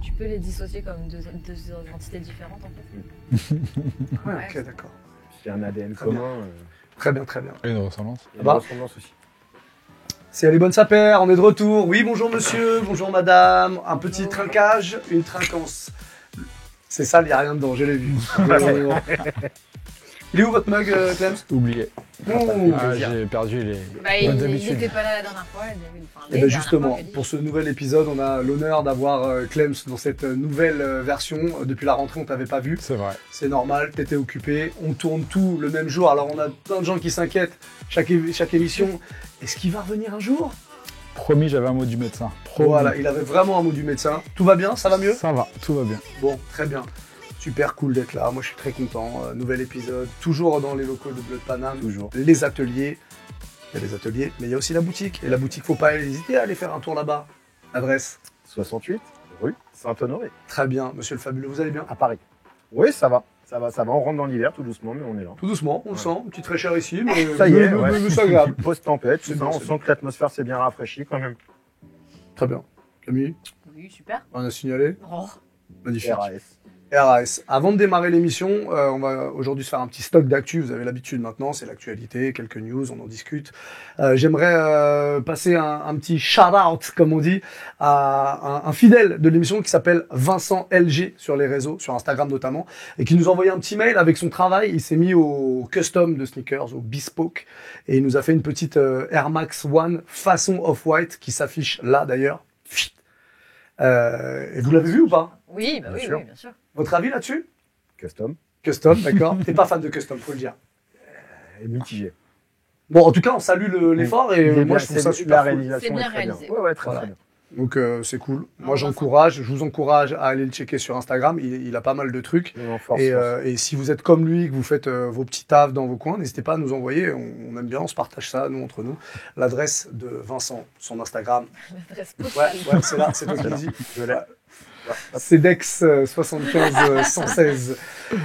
Tu peux les dissocier comme deux entités différentes en fait. Ouais, ok, d'accord. C'est un ADN Très commun. Très bien, très bien. Et une ressemblance. Il y a Bah. une ressemblance aussi. C'est les bonnes sapères, on est de retour. Oui, bonjour monsieur, bonjour madame. Un petit trinquage, une trinquance. C'est ça, il n'y a rien dedans, je l'ai vu. Il est où votre mug, Clems? Oublié. Oh, J'ai perdu les. Bah, il n'était pas là la dernière fois. Et bien justement, pour ce nouvel épisode, on a l'honneur d'avoir Clems dans cette nouvelle version. Depuis la rentrée, on t'avait pas vu. C'est vrai. C'est normal, t'étais occupé. On tourne tout le même jour. Alors on a plein de gens qui s'inquiètent chaque émission. Est-ce qu'il va revenir un jour? Promis, j'avais un mot du médecin. Promis. Voilà, il avait vraiment un mot du médecin. Tout va bien? Ça va mieux? Ça va, tout va bien. Bon, très bien. Super cool d'être là. Moi, je suis très content. Nouvel épisode. Toujours dans les locaux de Bleu de Paname. Toujours. Les ateliers. Il y a les ateliers, mais il y a aussi la boutique. Et la boutique, faut pas hésiter à aller faire un tour là-bas. Adresse? 68, rue Saint-Honoré, Très bien. Monsieur le Fabuleux, vous allez bien? à Paris. Oui, ça va. Ça va. On rentre dans l'hiver tout doucement, mais on est là. Tout doucement, on le sent. Une petite fraîcheur ici, mais Ça y est, mais- ouais. mais c'est agréable. Post-tempête, C'est tout bien, ça, on c'est sent que l'atmosphère s'est bien rafraîchie quand même. Très bien. Camille, Oui, super. rien à signaler? Oh. Magnifique. RAS. RAS. Avant de démarrer l'émission, on va aujourd'hui se faire un petit stock d'actu. Vous avez l'habitude maintenant, c'est l'actualité, quelques news, on en discute. J'aimerais passer un petit shout-out, comme on dit, à un fidèle de l'émission qui s'appelle Vincent LG sur les réseaux, sur Instagram notamment, et qui nous a envoyé un petit mail avec son travail. Il s'est mis au custom de sneakers, au bespoke, et il nous a fait une petite Air Max One façon Off-White qui s'affiche là d'ailleurs. Et vous l'avez vu ou pas? Oui, bah Bien oui, sûr. oui, bien sûr. Votre avis là-dessus? Custom. Custom, d'accord. T'es pas fan de custom, faut le dire. Et mitigé. Bon, en tout cas, on salue l'effort et Il est moi, bien, je trouve c'est- ça la super cool. réalisation C'est bien est très réalisé. Ouais, très, Voilà. très bien. Donc, c'est cool. Moi, Vincent. je vous encourage à aller le checker sur Instagram. Il a pas mal de trucs. Non, force, Et, force. et si vous êtes comme lui, que vous faites vos petits tafs dans vos coins, n'hésitez pas à nous envoyer. On aime bien, on se partage ça, nous, entre nous. L'adresse de Vincent, son Instagram. L'adresse Ouais, postale. ouais, c'est là, c'est toi qui le dis. Je l'ai. CEDEX 75 116.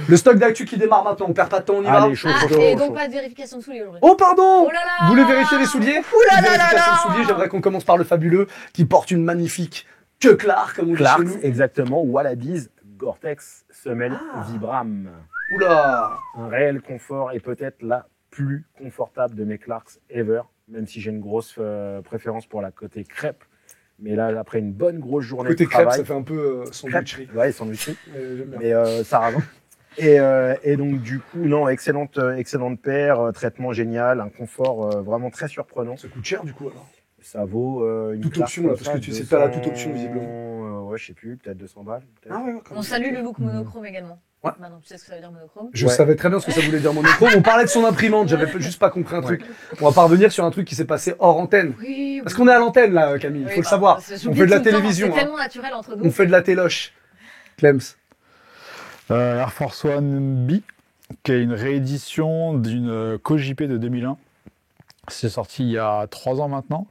Le stock d'actu qui démarre maintenant. On perd pas de temps, on y va. Allez, chaud, Ah, chaud, et chaud. donc pas de vérification de souliers aujourd'hui. Oh pardon! Oh là là! Vous voulez vérifier les souliers? Ouh là là là Vérification là! de souliers, j'aimerais qu'on commence par le fabuleux qui porte une magnifique queue Clark, comme on dit Clarks, chez nous. exactement. Wallabies Gore-Tex semelle Vibram. Oula! Un réel confort et peut-être la plus confortable de mes Clarks ever, même si j'ai une grosse préférence pour la côté crêpe. Mais là, après une bonne grosse journée Côté de crêpe, travail, ça fait un peu sandwicherie. ouais, sandwicherie. J'aime bien. Mais ça ravin. Et donc du coup, non, excellente paire, traitement génial, un confort vraiment très surprenant. Ça coûte cher du coup alors. Ça vaut une Toute Clarks option, là, comme parce ça, que tu sais pas la toute option, visiblement. Ouais, je sais plus, peut-être 200 balles. peut-être. Ah ouais, On salue le look monochrome également. Ouais. Maintenant, tu sais ce que ça veut dire monochrome. Je Ouais. savais très bien ce que ça voulait dire monochrome. On parlait de son imprimante, j'avais juste pas compris un truc. On va pas revenir sur un truc qui s'est passé hors antenne. Oui, Parce qu'on est à l'antenne là, Camille, il faut le savoir. On fait de la télévision, C'est hein. tellement naturel entre nous. On fait de la téloche. Clems. Air Force One B, qui est une réédition d'une CoJP de 2001. C'est sorti il y a 3 ans maintenant.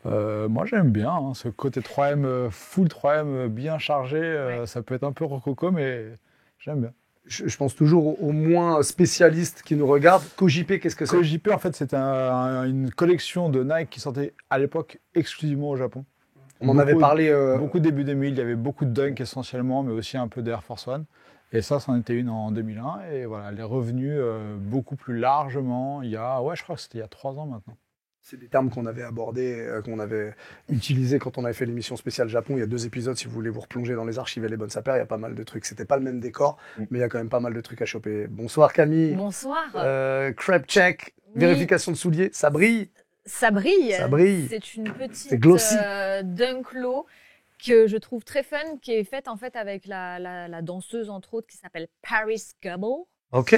Moi j'aime bien, hein, ce côté 3M, full 3M bien chargé, Ouais. ça peut être un peu rococo, mais j'aime bien. Je pense toujours aux moins spécialistes qui nous regardent. CoJP, qu'est-ce que c'est? CoJP, en fait, c'est une collection de Nike qui sortait à l'époque exclusivement au Japon. On en avait Beaucoup- parlé. Beaucoup début 2000, il y avait beaucoup de Dunk essentiellement, mais aussi un peu d'Air Force One. Et ça, c'en était une en 2001. Et voilà, elle est revenue beaucoup plus largement il y a, ouais, je crois que c'était il y a 3 ans maintenant. C'est des termes qu'on avait abordés, qu'on avait utilisés quand on avait fait l'émission spéciale Japon. Il y a 2 épisodes, si vous voulez vous replonger dans les archives et les bonnes sapeurs, il y a pas mal de trucs. C'était pas le même décor, mais il y a quand même pas mal de trucs à choper. Bonsoir Camille. Bonsoir. Crêpe check, Oui. vérification de souliers, ça brille. Ça brille. Ça brille. C'est une C'est petite glossy. Dunk Low que je trouve très fun, qui est faite en fait avec la danseuse entre autres qui s'appelle Paris Gubble. Ok.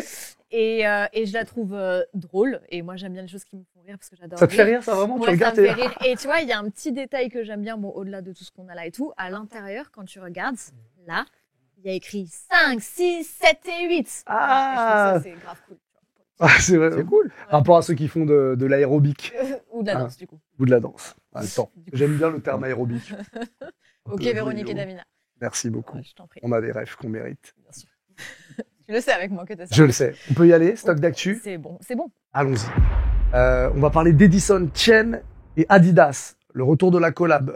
Et je la trouve drôle. Et moi, j'aime bien les choses qui me font rire parce que j'adore. Ça te fait rire, ça vraiment? Tu Ouais, ça regardes me et- fait rire. Et tu vois, il y a un petit détail que j'aime bien, bon, au-delà de tout ce qu'on a là et tout. À l'intérieur, quand tu regardes, là, il y a écrit 5, 6, 7 et 8. Ah. Et je trouve ça, c'est grave cool. Ah, c'est vrai. C'est cool. Par rapport à ceux qui font de l'aérobique Ou de la Ah. danse, du coup. ou de la danse. Ah, Le temps. Du coup. J'aime bien le terme aérobique. Ok, Véronique et Davina. Merci beaucoup. Ouais, je t'en prie, On a des rêves qu'on mérite. bien sûr. Tu le sais avec moi que t'es ça. Je le sais. On peut y aller, stock d'actu. C'est bon, c'est bon. Allons-y. On va parler d'Edison Chen et Adidas. le retour de la collab.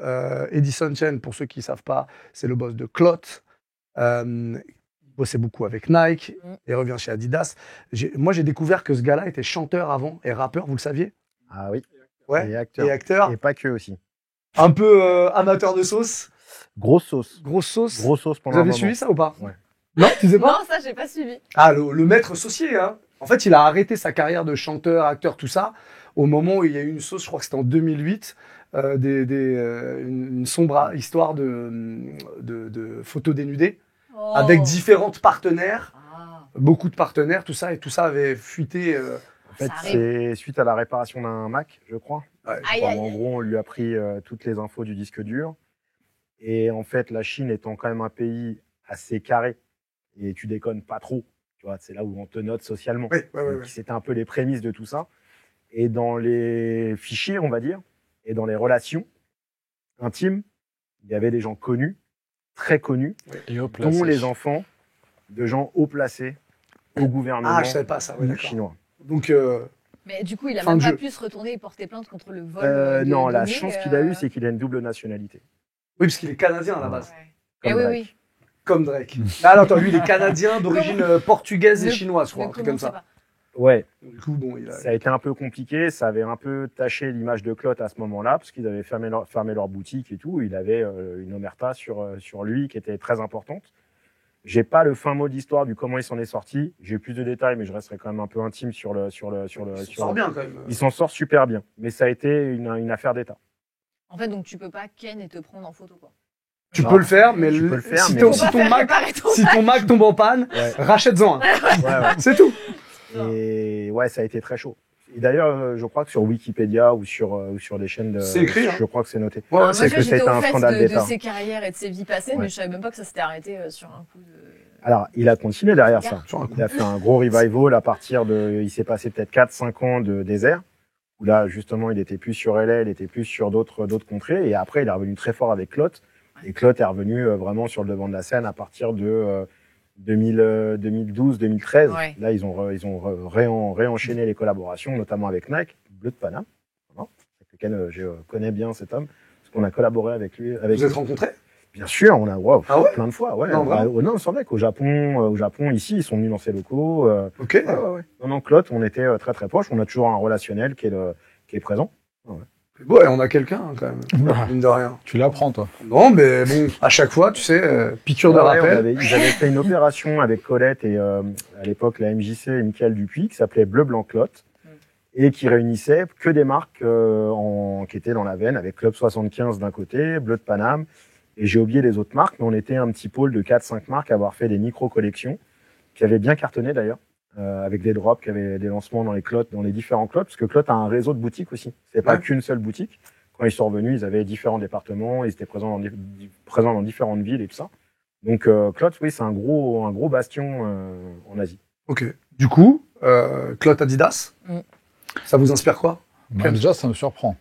Edison Chen, pour ceux qui ne savent pas, c'est le boss de Clot. Il bossait beaucoup avec Nike et revient chez Adidas. Moi, j'ai découvert que ce gars-là était chanteur avant et rappeur, vous le saviez? Ah oui. Ouais. Et acteur. Et acteur. Et pas que aussi. Un peu amateur de sauce. Grosse sauce. Grosse sauce. Grosse sauce pendant Vous un avez moment. suivi ça ou pas? Ouais. Non, tu sais pas? Non, ça, j'ai pas suivi. Ah, le maître saucier, hein. En fait, il a arrêté sa carrière de chanteur, acteur, tout ça, au moment où il y a eu une sauce, je crois que c'était en 2008, une sombre histoire de photos dénudées, Oh. avec différentes partenaires, Ah. beaucoup de partenaires, tout ça, et tout ça avait fuité. En fait, Ça arrive. c'est suite à la réparation d'un Mac, je crois. Ouais. Aïe, Enfin, aïe, en aïe. gros, on lui a pris toutes les infos du disque dur. Et en fait, la Chine étant quand même un pays assez carré, et tu déconnes pas trop, tu vois, c'est là où on te note socialement. Ouais, ouais, ouais, Donc, ouais. c'était un peu les prémices de tout ça. Et dans les fichiers, on va dire, et dans les relations intimes, il y avait des gens connus, très connus, Et hop, là, dont c'est- les enfants de gens haut placés au gouvernement Ah, je savais pas ça, ouais, d'accord. chinois. Donc, Mais du coup, il a Fin même de pas jeu. pu se retourner et porter plainte contre le vol. Non, de la données, chance qu'il a eue, c'est qu'il a une double nationalité. oui, parce qu'il est canadien à la Ouais. base, Ouais. Comme Eh oui, Drake. oui. comme Drake. Ah, non, attends, lui, il est canadien d'origine portugaise et Ne- chinoise, je crois, Ne un truc comme commencez ça. pas. Ouais, Du coup, bon, il a. ça a été un peu compliqué, ça avait un peu taché l'image de Clot à ce moment-là, parce qu'ils avaient fermé leur boutique et tout. Il avait une omerta sur lui qui était très importante. J'ai pas le fin mot d'histoire du comment il s'en est sorti. J'ai plus de détails, mais je resterai quand même un peu intime sur le. Il sort bien quand même. Il s'en sort super bien, mais ça a été une affaire d'État. En fait, donc tu peux pas ken et te prendre en photo, quoi. Tu Non, peux le faire, mais, tu peux le faire, si, mais ton, bon. si Faut pas ton faire Mac, réparer ton si Mac. ton Mac tombe en panne, Ouais. rachète-en un. Ouais, C'est tout. ouais. Et ouais, ça a été très chaud. Et d'ailleurs, je crois que sur Wikipédia ou sur des chaînes de. C'est écrit, hein. Je crois que c'est noté. Ouais, Moi, c'est tu que vois, j'étais c'était au un fait scandale de d'État. ses carrières et de ses vies passées, Ouais. mais je savais même pas que ça s'était arrêté sur un coup de. Alors, il a continué derrière ça. Sur un coup. Il a fait un gros revival à partir de. Il s'est passé peut-être 4-5 ans de désert, où là, justement, il était plus sur LA, il était plus sur d'autres contrées. Et après, il est revenu très fort avec Clot. Et Clot est revenu vraiment sur le devant de la scène à partir de 2012-2013. Ouais. Là, ils ont réenchaîné les collaborations, notamment avec Nike, Bleu de Paname, hein, avec lequel je connais bien cet homme, parce qu'on a collaboré avec lui. Avec Vous êtes rencontrés? Bien sûr, on a Ah ouais plein de fois. Ouais. Non, vraiment Non, sans mec, au Japon, ici, ils sont venus dans ses locaux. Ok. Ouais. Non, Claude, on était très très proches. On a toujours un relationnel qui est présent. Bon, et on a quelqu'un hein, quand même, Ah. mine de rien. Tu l'apprends, toi. Non, mais bon, à chaque fois, tu sais, piqûre de Ouais, rappel. ils avaient fait une opération avec Colette et à l'époque la MJC et Michael Dupuis qui s'appelait Bleu Blanc Clotte et qui réunissait que des marques qui étaient dans la veine avec Club 75 d'un côté, Bleu de Paname et j'ai oublié les autres marques, mais on était un petit pôle de 4-5 marques à avoir fait des micro-collections qui avaient bien cartonné d'ailleurs. Avec des drops, qui avaient des lancements dans les différents clubs, parce que Clot a un réseau de boutiques aussi. C'est pas Ouais. qu'une seule boutique. Quand ils sont revenus, ils avaient différents départements, ils étaient présents dans différentes villes et tout ça. Donc Clot, oui, c'est un gros bastion en Asie. Ok. Du coup, Clot Adidas, Mm. ça vous inspire quoi? Bah, déjà, ça me surprend.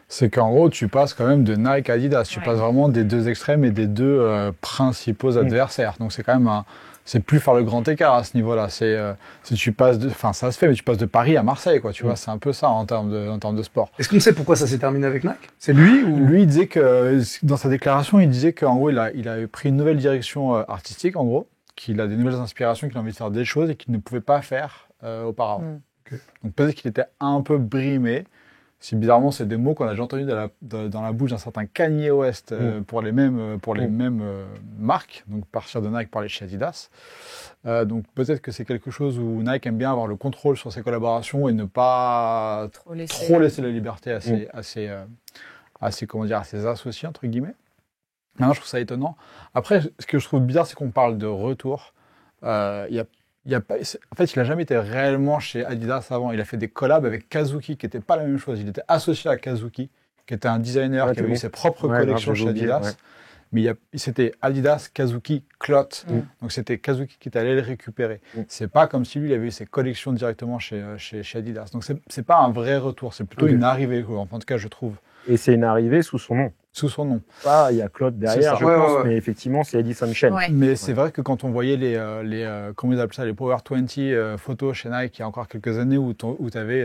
C'est qu'en gros, tu passes quand même de Nike à Adidas. Tu Ouais. passes vraiment des deux extrêmes et des deux principaux adversaires. Donc, c'est quand même c'est plus faire le grand écart à ce niveau-là. Si tu passes enfin, ça se fait, mais tu passes de Paris à Marseille, quoi. Tu vois, c'est un peu ça en termes de sport. Est-ce qu'on sait pourquoi ça s'est terminé avec Nike? C'est lui ou Lui, il disait que, dans sa déclaration, il disait qu'en gros, il a pris une nouvelle direction artistique, en gros, qu'il a des nouvelles inspirations, qu'il a envie de faire des choses et qu'il ne pouvait pas faire auparavant. Mm. Ok. Donc peut-être qu'il était un peu brimé. Si bizarrement, c'est des mots qu'on a déjà entendus dans la bouche d'un certain Kanye West pour les mêmes marques, donc partir de Nike pour aller chez Adidas. Donc peut-être que c'est quelque chose où Nike aime bien avoir le contrôle sur ses collaborations et ne pas trop laisser la liberté à ses associés, entre guillemets. Maintenant, je trouve ça étonnant. Après, ce que je trouve bizarre, c'est qu'on parle de retour. En fait, il n'a jamais été réellement chez Adidas avant. Il a fait des collabs avec Kazuki, qui n'était pas la même chose. Il était associé à Kazuki, qui était un designer qui avait eu ses propres collections chez Adidas. Ouais. Mais c'était Adidas, Kazuki, Clot. Donc c'était Kazuki qui était allé le récupérer. C'est pas comme si lui, il avait eu ses collections directement chez Adidas. Donc c'est pas un vrai retour, c'est plutôt une arrivée, quoi. Enfin, en tout cas, je trouve. Et c'est une arrivée sous son nom. Sous son nom. Il y a Claude C'est derrière, ça. je Ouais, pense, ouais, ouais. mais effectivement, c'est Edison Chen. Ouais. Mais c'est vrai que quand on voyait comment ils appellent ça, les Power 20 photos chez Nike il y a encore quelques années où tu avais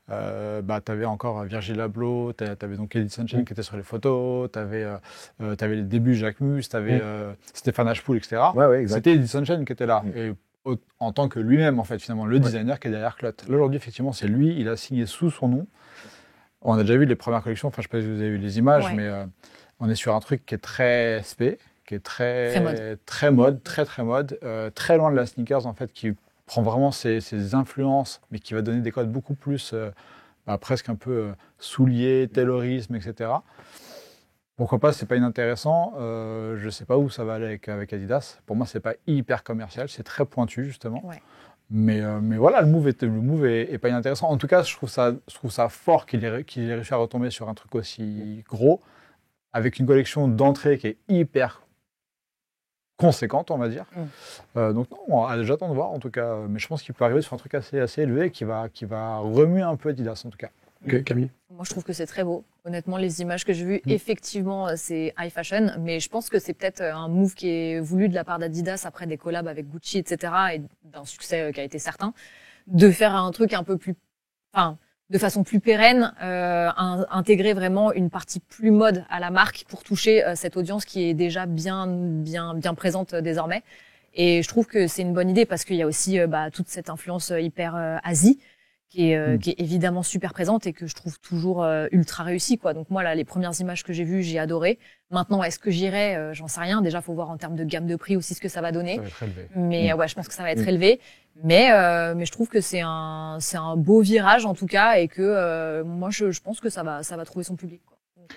t'avais encore Virgil Abloh, t'avais donc Edith Sunshine qui était sur les photos, t'avais les débuts Jacques Mus, t'avais Stéphane Ashpool, etc. Ouais, exact. C'était Edith Sunshine qui était là. Et en tant que lui-même, en fait, finalement, le designer qui est derrière Clot. Là, aujourd'hui, effectivement, c'est lui, il a signé sous son nom. On a déjà vu les premières collections, enfin, je ne sais pas si vous avez vu les images, mais on est sur un truc qui est très SP, qui est très mode, très loin de la sneakers, en fait, qui prend vraiment ses influences, mais qui va donner des codes beaucoup plus, presque un peu souliers, taylorisme, etc. Pourquoi pas, c'est pas inintéressant. Je sais pas où ça va aller avec Adidas. Pour moi, c'est pas hyper commercial, c'est très pointu justement. Ouais. Mais voilà, le move est pas inintéressant. En tout cas, je trouve ça fort qu'il ait réussi à retomber sur un truc aussi gros, avec une collection d'entrée qui est hyper conséquente, on va dire. Donc non, j'attends de voir en tout cas. Mais je pense qu'il peut arriver sur un truc assez élevé qui va remuer un peu Adidas en tout cas. Ok, Camille. Moi, je trouve que c'est très beau. Honnêtement, les images que j'ai vues, effectivement, c'est high fashion, mais je pense que c'est peut-être un move qui est voulu de la part d'Adidas après des collabs avec Gucci, etc., et d'un succès qui a été certain, de faire un truc un peu plus, de façon plus pérenne, intégrer vraiment une partie plus mode à la marque pour toucher cette audience qui est déjà bien présente désormais. Et je trouve que c'est une bonne idée parce qu'il y a aussi toute cette influence hyper Asie qui est évidemment super présente et que je trouve toujours ultra réussie, quoi. Donc moi là, les premières images que j'ai vues, j'ai adoré. Maintenant, est-ce que j'irai j'en sais rien. Déjà, faut voir en termes de gamme de prix aussi ce que ça va donner. Ça va être élevé. Mais ouais, je pense que ça va être élevé. Mais je trouve que c'est un beau virage en tout cas et que moi je pense que ça va trouver son public, quoi. Donc,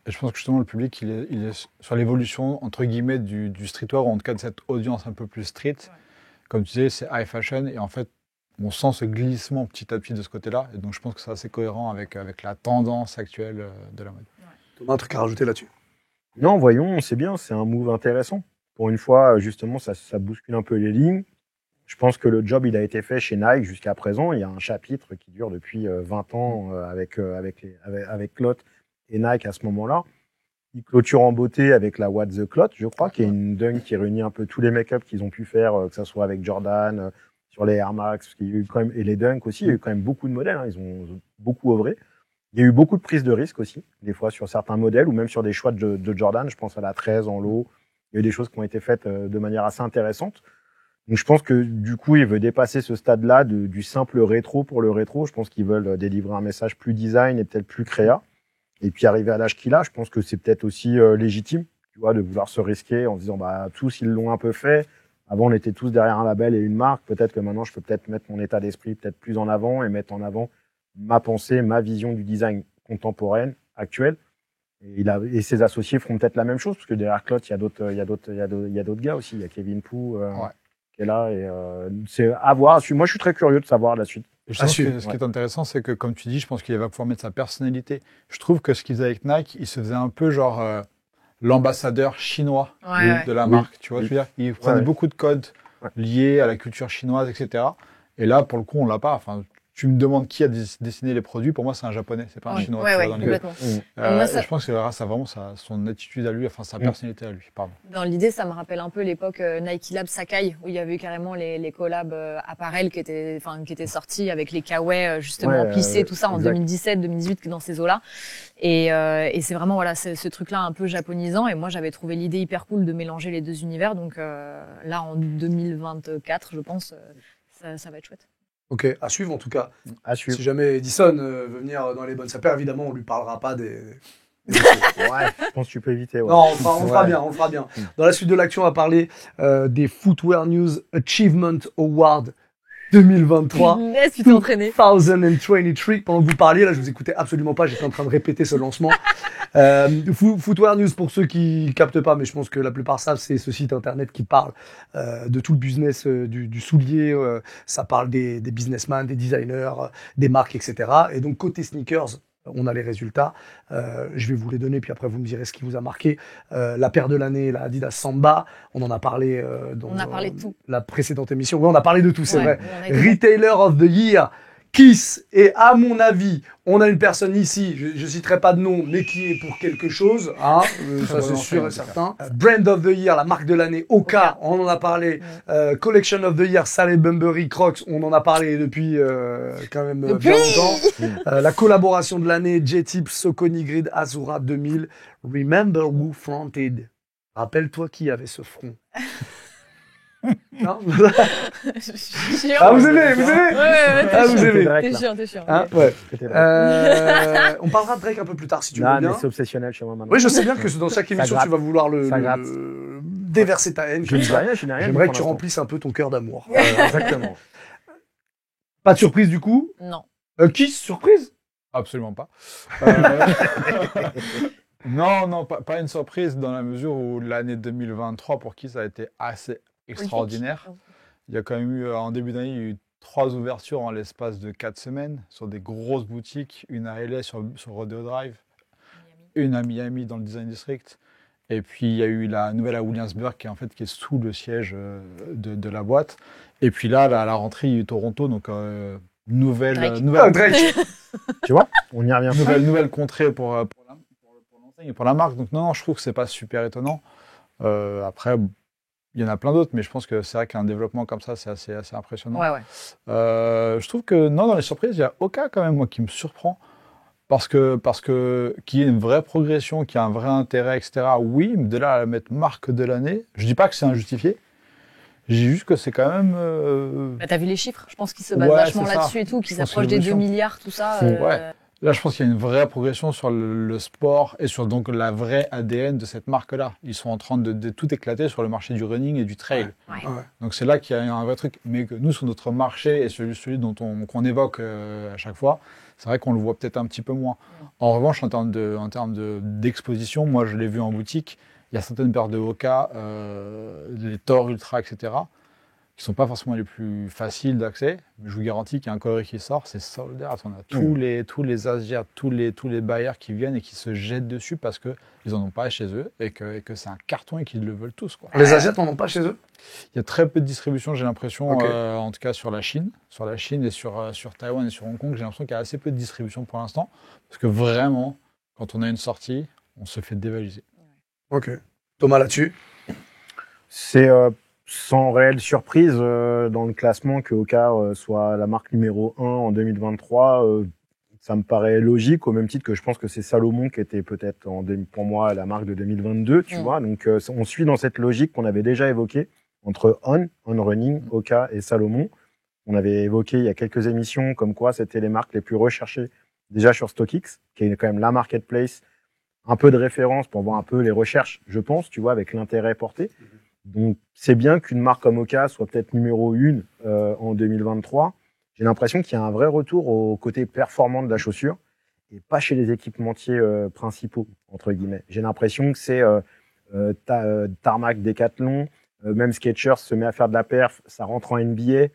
Et je pense que justement le public il est sur l'évolution entre guillemets du streetwear ou en tout cas de cette audience un peu plus street. Ouais. Comme tu disais, c'est high fashion et en fait on sent ce glissement petit à petit de ce côté-là. Et donc, je pense que c'est assez cohérent avec la tendance actuelle de la mode. Ouais. Thomas, un truc à rajouter là-dessus? Non, voyons, c'est bien, c'est un move intéressant. Pour une fois, justement, ça bouscule un peu les lignes. Je pense que le job, il a été fait chez Nike jusqu'à présent. Il y a un chapitre qui dure depuis 20 ans avec Clot et Nike à ce moment-là. Il clôture en beauté avec la What the Clot, je crois, qui est une dunk qui réunit un peu tous les make-up qu'ils ont pu faire, que ça soit avec Jordan, sur les Air Max, parce qu'il y a eu quand même, et les Dunk aussi, il y a eu quand même beaucoup de modèles, ils ont beaucoup œuvré. Il y a eu beaucoup de prises de risques aussi, des fois sur certains modèles, ou même sur des choix de Jordan, je pense à la 13 en lot. Il y a eu des choses qui ont été faites de manière assez intéressante. Donc je pense que du coup, il veut dépasser ce stade-là du simple rétro pour le rétro. Je pense qu'ils veulent délivrer un message plus design et peut-être plus créa. Et puis arriver à l'âge qu'il a, je pense que c'est peut-être aussi légitime, tu vois, de vouloir se risquer en se disant, tous ils l'ont un peu fait. Avant, on était tous derrière un label et une marque. Peut-être que maintenant, je peux peut-être mettre mon état d'esprit peut-être plus en avant et mettre en avant ma pensée, ma vision du design contemporaine, actuelle. Et ses associés feront peut-être la même chose, parce que derrière Clot, il y a d'autres gars aussi. Il y a Kevin Pou qui est là. Et c'est à voir. Moi, je suis très curieux de savoir la suite. Je pense que ce qui est intéressant, c'est que, comme tu dis, je pense qu'il va pouvoir mettre sa personnalité. Je trouve que ce qu'ils faisaient avec Nike, il se faisait un peu genre l'ambassadeur chinois de la marque. Tu vois, je veux dire, il prenait beaucoup de codes liés à la culture chinoise, etc. Et là, pour le coup, on l'a pas. Enfin, tu me demandes qui a dessiné les produits. Pour moi, c'est un japonais, c'est pas un chinois. Complètement. Je pense que ça a vraiment son attitude à lui, enfin sa personnalité à lui. Pardon. Dans l'idée, ça me rappelle un peu l'époque Nike Lab Sakai, où il y avait eu carrément les collabs apparel qui étaient sortis avec les kawaii justement plissés, tout ça en 2017, 2018 dans ces eaux-là. Et c'est vraiment ce truc-là un peu japonisant. Et moi, j'avais trouvé l'idée hyper cool de mélanger les deux univers. Donc là, en 2024, je pense, ça va être chouette. Ok, à suivre en tout cas. À suivre. Si jamais Edison veut venir dans les bonnes sapeurs, évidemment, on lui parlera pas des... Ouais, je pense que tu peux éviter. Ouais. Non, on le fera bien. Dans la suite de l'action, on va parler des Footwear News Achievement Award 2023. Tu t'es entraîné. 2023. Pendant que vous parliez, là, je vous écoutais absolument pas. J'étais en train de répéter ce lancement. Footwear News, pour ceux qui captent pas, mais je pense que la plupart savent, c'est ce site internet qui parle de tout le business du soulier. Ça parle des businessmen, des designers, des marques, etc. Et donc, côté sneakers, on a les résultats. Je vais vous les donner, puis après vous me direz ce qui vous a marqué. La paire de l'année, la Adidas Samba, on en a parlé dans de tout. La précédente émission. Oui, on a parlé de tout, c'est vrai. Retailer of the Year, Kiss, et à mon avis, on a une personne ici, je citerai pas de nom, mais qui est pour quelque chose, hein, ça c'est sûr et certain. Brand of the Year, la marque de l'année, Oka, on en a parlé. Collection of the Year, Sally Bunbury, Crocs, on en a parlé depuis quand même bien longtemps. La collaboration de l'année, J-Tip, Saucony Grid, Azura 2000, Remember Who Fronted. Rappelle-toi qui avait ce front. Non Ah, vous aimez, vous aimez. Ouais, Ah, vous aimez. t'es chiant. Hein, ouais. On parlera de Drake un peu plus tard si tu veux Non, bien. mais c'est obsessionnel chez moi maintenant. Oui, je sais bien que dans chaque émission, tu vas vouloir Ça gratte. déverser ta haine. Je ne dis rien, je n'ai rien. J'aimerais dit que tu pour remplisses un peu ton cœur d'amour. l'instant. Exactement. Pas de surprise du coup. Non. Kiss, surprise. Absolument pas. Non, pas une surprise dans la mesure où l'année 2023 pour qui ça a été assez extraordinaire. Il y a quand même eu, en début d'année, il y a eu 3 ouvertures en l'espace de 4 semaines sur des grosses boutiques, une à LA sur Rodeo Drive, une à Miami dans le Design District, et puis il y a eu la nouvelle à Williamsburg qui est sous le siège de la boîte. Et puis là, à la rentrée, il y a eu Toronto, donc nouvelle Drake. Tu vois, on y revient. nouvelle contrée pour l'enseigne et pour la marque. Donc non, je trouve que c'est pas super étonnant. Après, il y en a plein d'autres, mais je pense que c'est vrai qu'un développement comme ça, c'est assez impressionnant. Ouais. Je trouve que non, dans les surprises, il y a Oka quand même, moi, qui me surprend. Parce que qu'il y ait une vraie progression, qu'il y a un vrai intérêt, etc. Oui, mais de là à la mettre marque de l'année, je dis pas que c'est injustifié. Je dis juste que c'est quand même. Bah, t'as vu les chiffres? Je pense qu'ils se basent Ouais, vachement c'est ça. là-dessus et tout, qu'ils Je pense approchent que des 2 l'évolution. milliards, tout ça. Ouais. Là, je pense qu'il y a une vraie progression sur le sport et sur donc la vraie ADN de cette marque-là. Ils sont en train de tout éclater sur le marché du running et du trail. Ouais. Donc c'est là qu'il y a un vrai truc. Mais que nous, sur notre marché et celui qu'on évoque à chaque fois, c'est vrai qu'on le voit peut-être un petit peu moins. En revanche, en termes d'exposition, moi, je l'ai vu en boutique. Il y a certaines paires de Hoka, les Thor Ultra, etc., qui sont pas forcément les plus faciles d'accès, mais je vous garantis qu'il y a un coloris qui sort, c'est sold out. On a tous les Asiates, tous les buyers qui viennent et qui se jettent dessus parce que ils en ont pas chez eux et que c'est un carton et qu'ils le veulent tous, quoi. Les Asiates n'en ont pas chez eux. Il y a très peu de distribution, j'ai l'impression, Ok. en tout cas sur la Chine et sur Taïwan et sur Hong Kong, j'ai l'impression qu'il y a assez peu de distribution pour l'instant parce que vraiment, quand on a une sortie, on se fait dévaliser. Ok. Thomas là-dessus. C'est sans réelle surprise dans le classement que Oka soit la marque numéro 1 en 2023. Ça me paraît logique, au même titre que je pense que c'est Salomon qui était peut-être pour moi la marque de 2022, tu vois. Donc on suit dans cette logique qu'on avait déjà évoquée entre On Running, Oka et Salomon. On avait évoqué il y a quelques émissions comme quoi c'était les marques les plus recherchées déjà sur StockX, qui est quand même la marketplace, un peu de référence pour voir un peu les recherches, je pense, tu vois, avec l'intérêt porté. Donc, c'est bien qu'une marque comme Oka soit peut-être numéro 1 en 2023. J'ai l'impression qu'il y a un vrai retour au côté performant de la chaussure et pas chez les équipementiers principaux, entre guillemets. J'ai l'impression que c'est Tarmac, Decathlon, même Skechers se met à faire de la perf, ça rentre en NBA.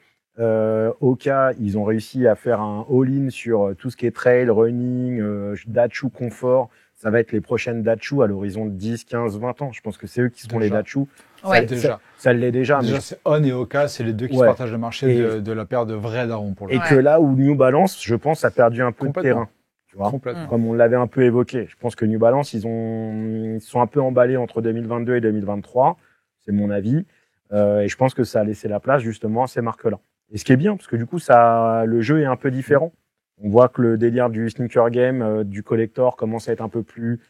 Oka, ils ont réussi à faire un all-in sur tout ce qui est trail, running, Dachu confort. Ça va être les prochaines Dachu à l'horizon de 10, 15, 20 ans. Je pense que c'est eux qui seront Déjà. les Dachu. Ouais. Ça l'est déjà. Déjà, mais c'est On et Oka, c'est les deux qui Ouais. se partagent le marché Et- de la paire de vrais darons pour le Et coup. que là où New Balance, je pense, a perdu un peu de Complètement. terrain. Tu vois, Complètement. comme on l'avait un peu évoqué. Je pense que New Balance, ils sont un peu emballés entre 2022 et 2023. C'est mon avis. Et je pense que ça a laissé la place justement à ces marques-là. Et ce qui est bien, parce que du coup, le jeu est un peu différent. On voit que le délire du sneaker game, du collector commence à être un peu plus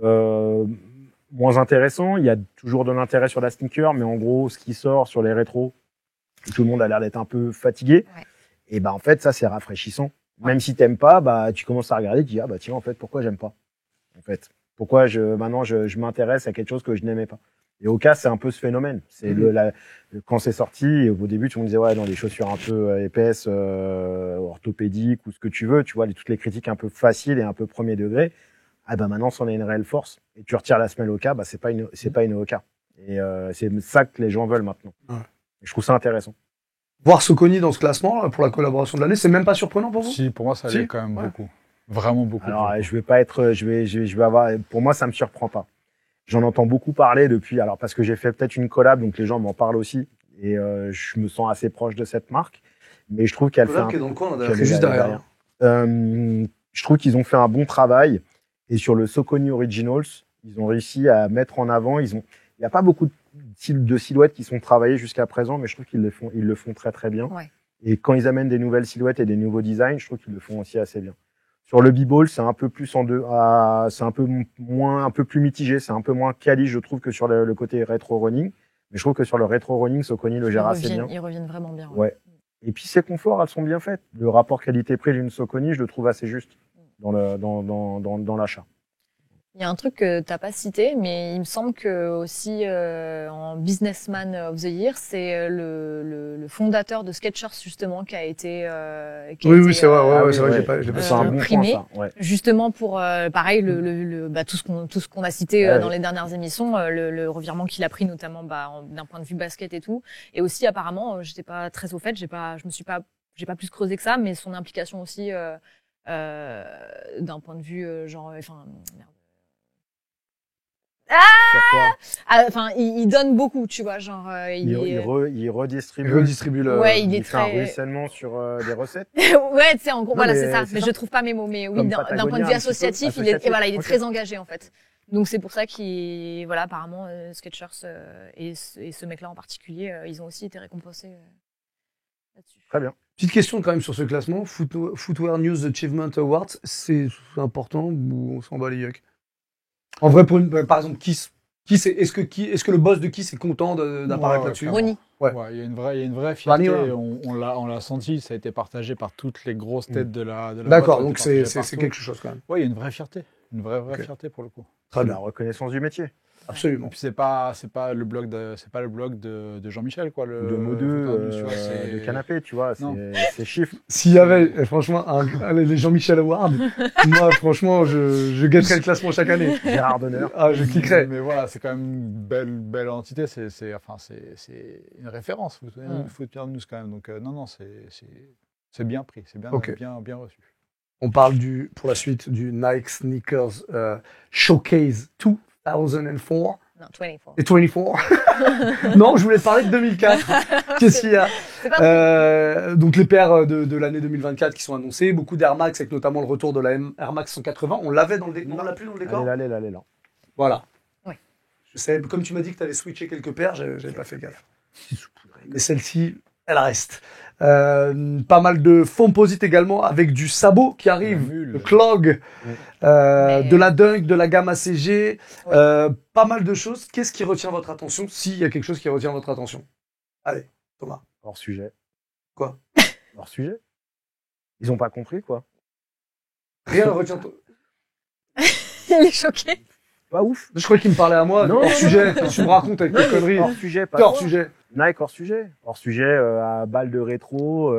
moins intéressant. Il y a toujours de l'intérêt sur la sneaker, mais en gros, ce qui sort sur les rétros, tout le monde a l'air d'être un peu fatigué. Ouais. Et ben en fait, ça c'est rafraîchissant. Même si t'aimes pas, bah tu commences à regarder, tu dis ah bah tiens en fait pourquoi j'aime pas. En fait, pourquoi maintenant je m'intéresse à quelque chose que je n'aimais pas. Et au cas, c'est un peu ce phénomène. C'est quand c'est sorti, au début tout le monde disait ouais dans des chaussures un peu épaisses, orthopédiques ou ce que tu veux, tu vois toutes les critiques un peu faciles et un peu premier degré. Ah bah maintenant c'en est une réelle force. Et tu retires la semelle Oka, bah c'est pas une Oka. Et c'est ça que les gens veulent maintenant. Ouais. Et je trouve ça intéressant. Voir Saucony dans ce classement là, pour la collaboration de l'année, c'est même pas surprenant pour vous? Si, pour moi, ça Si. l'est quand même Ouais. beaucoup. Vraiment beaucoup. Alors, beaucoup. je vais pas être, je vais avoir, pour moi, ça me surprend pas. J'en entends beaucoup parler depuis, alors parce que j'ai fait peut-être une collab, donc les gens m'en parlent aussi, et je me sens assez proche de cette marque. Mais je trouve qu'elle fait Collab qui est dans le coin, qu'elle c'est est juste derrière. Je trouve qu'ils ont fait un bon travail. Et sur le Saucony Originals, ils ont réussi à mettre en avant. Il n'y a pas beaucoup de silhouettes qui sont travaillées jusqu'à présent, mais je trouve qu'ils le font très très bien. Ouais. Et quand ils amènent des nouvelles silhouettes et des nouveaux designs, je trouve qu'ils le font aussi assez bien. Sur le B-Ball, c'est un peu plus c'est un peu plus mitigé, c'est un peu moins quali, je trouve, que sur le côté rétro running. Mais je trouve que sur le rétro running, Saucony le gère assez bien. Ils reviennent vraiment bien. Ouais. Et puis ces conforts, elles sont bien faites. Le rapport qualité-prix d'une Saucony, je le trouve assez juste dans l'achat. Il y a un truc que t'as pas cité, mais il me semble que aussi en Businessman of the Year, c'est le fondateur de Skechers justement qui a été Oui, c'est vrai. Ah Ouais, oui, c'est vrai, ouais. j'ai pas C'est un bon primé. point, ça. Ouais. Justement pour pareil tout ce qu'on a cité Ouais, dans ouais. les dernières émissions, le revirement qu'il a pris notamment d'un point de vue basket et tout, et aussi apparemment j'étais pas très au fait, j'ai pas plus creusé que ça, mais son implication aussi d'un point de vue Sur quoi enfin il donne beaucoup, tu vois, genre il redistribue. Il redistribue le. ouais, Il fait un ruissellement sur des recettes. ouais, tu sais, en gros, Non, voilà, mais c'est ça. c'est Mais ça. je trouve pas mes mots. Mais oui, Comme d'un Patagonia, point de vue un petit peu. associatif, il Associatif, est ok. très engagé, en fait. Donc, c'est pour ça voilà, apparemment, Skechers et ce mec-là en particulier, ils ont aussi été récompensés là-dessus. Très bien. Petite question quand même sur ce classement. Footwear News Achievement Awards, c'est important ou on s'en bat les yeux? En vrai, par exemple, est-ce que le boss de Kiss est content d'apparaître Ouais, là-dessus? Ronnie. Ouais. Ouais, il y a une vraie fierté. Vanilla. On l'a senti. Ça a été partagé par toutes les grosses têtes de la D'accord, boîte, donc ça a été c'est partagé quelque chose quand même. partout. Ouais, il y a une vraie fierté. Une vraie Ok. fierté pour le coup. Très La bien. reconnaissance du métier. Et Absolument. puis c'est pas le blog de Jean-Michel quoi. De mots deux, tu vois, c'est- de canapé, tu vois. Non. C'est chiffre. S'il y avait, franchement, les Jean-Michel Awards, moi, franchement, je gâterais le classement chaque année. Gérard d'honneur. Ah, je cliquerais. Mais voilà, c'est quand même une belle entité. C'est une référence. Footwear News quand même. Donc non, c'est bien pris, c'est bien Ok. bien reçu. On parle pour la suite du Nike Sneakers Showcase 2004 Non, 24. et 24. Non, je voulais te parler de 2004. Qu'est-ce qu'il y a? C'est pas Donc les paires de l'année 2024 qui sont annoncées, beaucoup d'Air Max avec notamment le retour de la Air Max 180. On l'avait dans le décor. On l'a plus dans le décor. Allez là. Voilà. Ouais. Je sais, comme tu m'as dit que tu allais switcher quelques paires, j'avais pas fait gaffe. Mais celle-ci, elle reste. Pas mal de Foamposite également avec du sabot qui arrive, Mule. le clog, Mais- de la dunk, de la gamme ACG, Ouais. pas mal de choses. Qu'est-ce qui retient votre attention, s'il y a quelque chose qui retient votre attention? Allez, Thomas. Hors sujet. Quoi? Hors sujet. Ils ont pas compris, quoi. Rien ne retient. Il est choqué. Pas ouf. Je croyais qu'il me parlait à moi. Non, Hors non, sujet. Tu me racontes avec tes conneries. Hors sujet, pas T'es hors toi. sujet. Nike hors sujet. Hors sujet, à balle de rétro,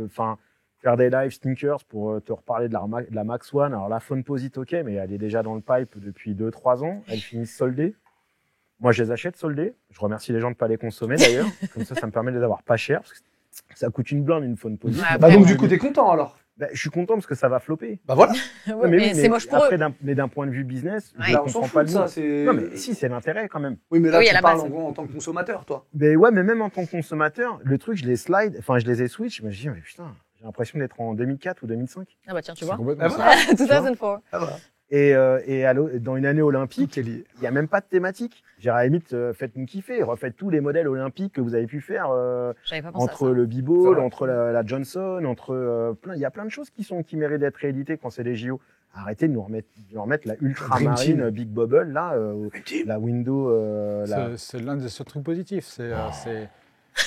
enfin, faire des live sneakers pour te reparler de la Max One. Alors, la Foamposite, ok, mais elle est déjà dans le pipe depuis 2-3 ans. Elles finissent soldées. Moi, je les achète soldées. Je remercie les gens de pas les consommer, d'ailleurs. Comme ça me permet de les avoir pas cher. Parce que ça coûte une blinde, une Foamposite. Ouais, Bah après, donc ouais. du coup t'es content alors. Ben, je suis content parce que ça va flopper. Bah voilà. Ouais, mais mais c'est moche pour après, eux. mais d'un point de vue business, Ouais. je Là on s'en comprends fout pas de le ça. mot. C'est. Non, mais si, c'est l'intérêt quand même. Oui mais là Oui, à tu la parles base. en tant que consommateur toi. Mais ouais, mais même en tant que consommateur, le truc, je les slide, enfin, je les ai switch, mais je dis, mais putain, j'ai l'impression d'être en 2004 ou 2005. Ah bah tiens, tu C'est vois. complètement Ah, ça. voilà. 2004. Ah voilà. Et dans une année olympique, Tout est lié. il y a même pas de thématique. J'ai à la limite, faites-nous kiffer, refaites tous les modèles olympiques que vous avez pu faire J'avais pas pensé à entre ça. le C'est B-Ball, vrai. entre la Johnson, entre plein. Il y a plein de choses qui méritent d'être rééditées quand c'est les JO. Arrêtez de nous remettre la Dream ultramarine Team. Big Bubble là, la window. C'est l'un des seuls trucs positifs.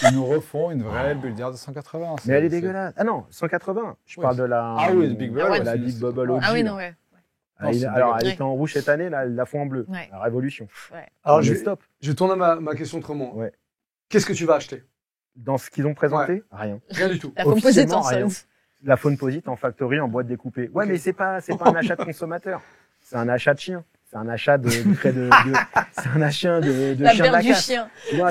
Ils nous refont une vraie bulle d'air de 180. Mais elle est dégueulasse. Ah non, 180. Je Oui, parle de la. Ah oui, Big Bubble, la c'est- Big c'est- Bubble OG. Ah oui, là. non, ouais. Ah, c'est alors, elle dégueulasse. était en rouge cette année, là, elle la font en bleu. Ouais. La révolution. Alors Mais je stop. vais tourner ma question autrement. Ouais. Qu'est-ce que tu vas acheter? Dans ce qu'ils ont présenté, rien. Rien du tout. La Foamposite en Officiellement, rien. solde. La Foamposite en factory, en boîte découpée. Ouais, Ok. mais c'est pas un achat de consommateur. C'est un achat de chien. C'est un achat c'est un achat de La chien de paire la du casse. chien. Tu vois,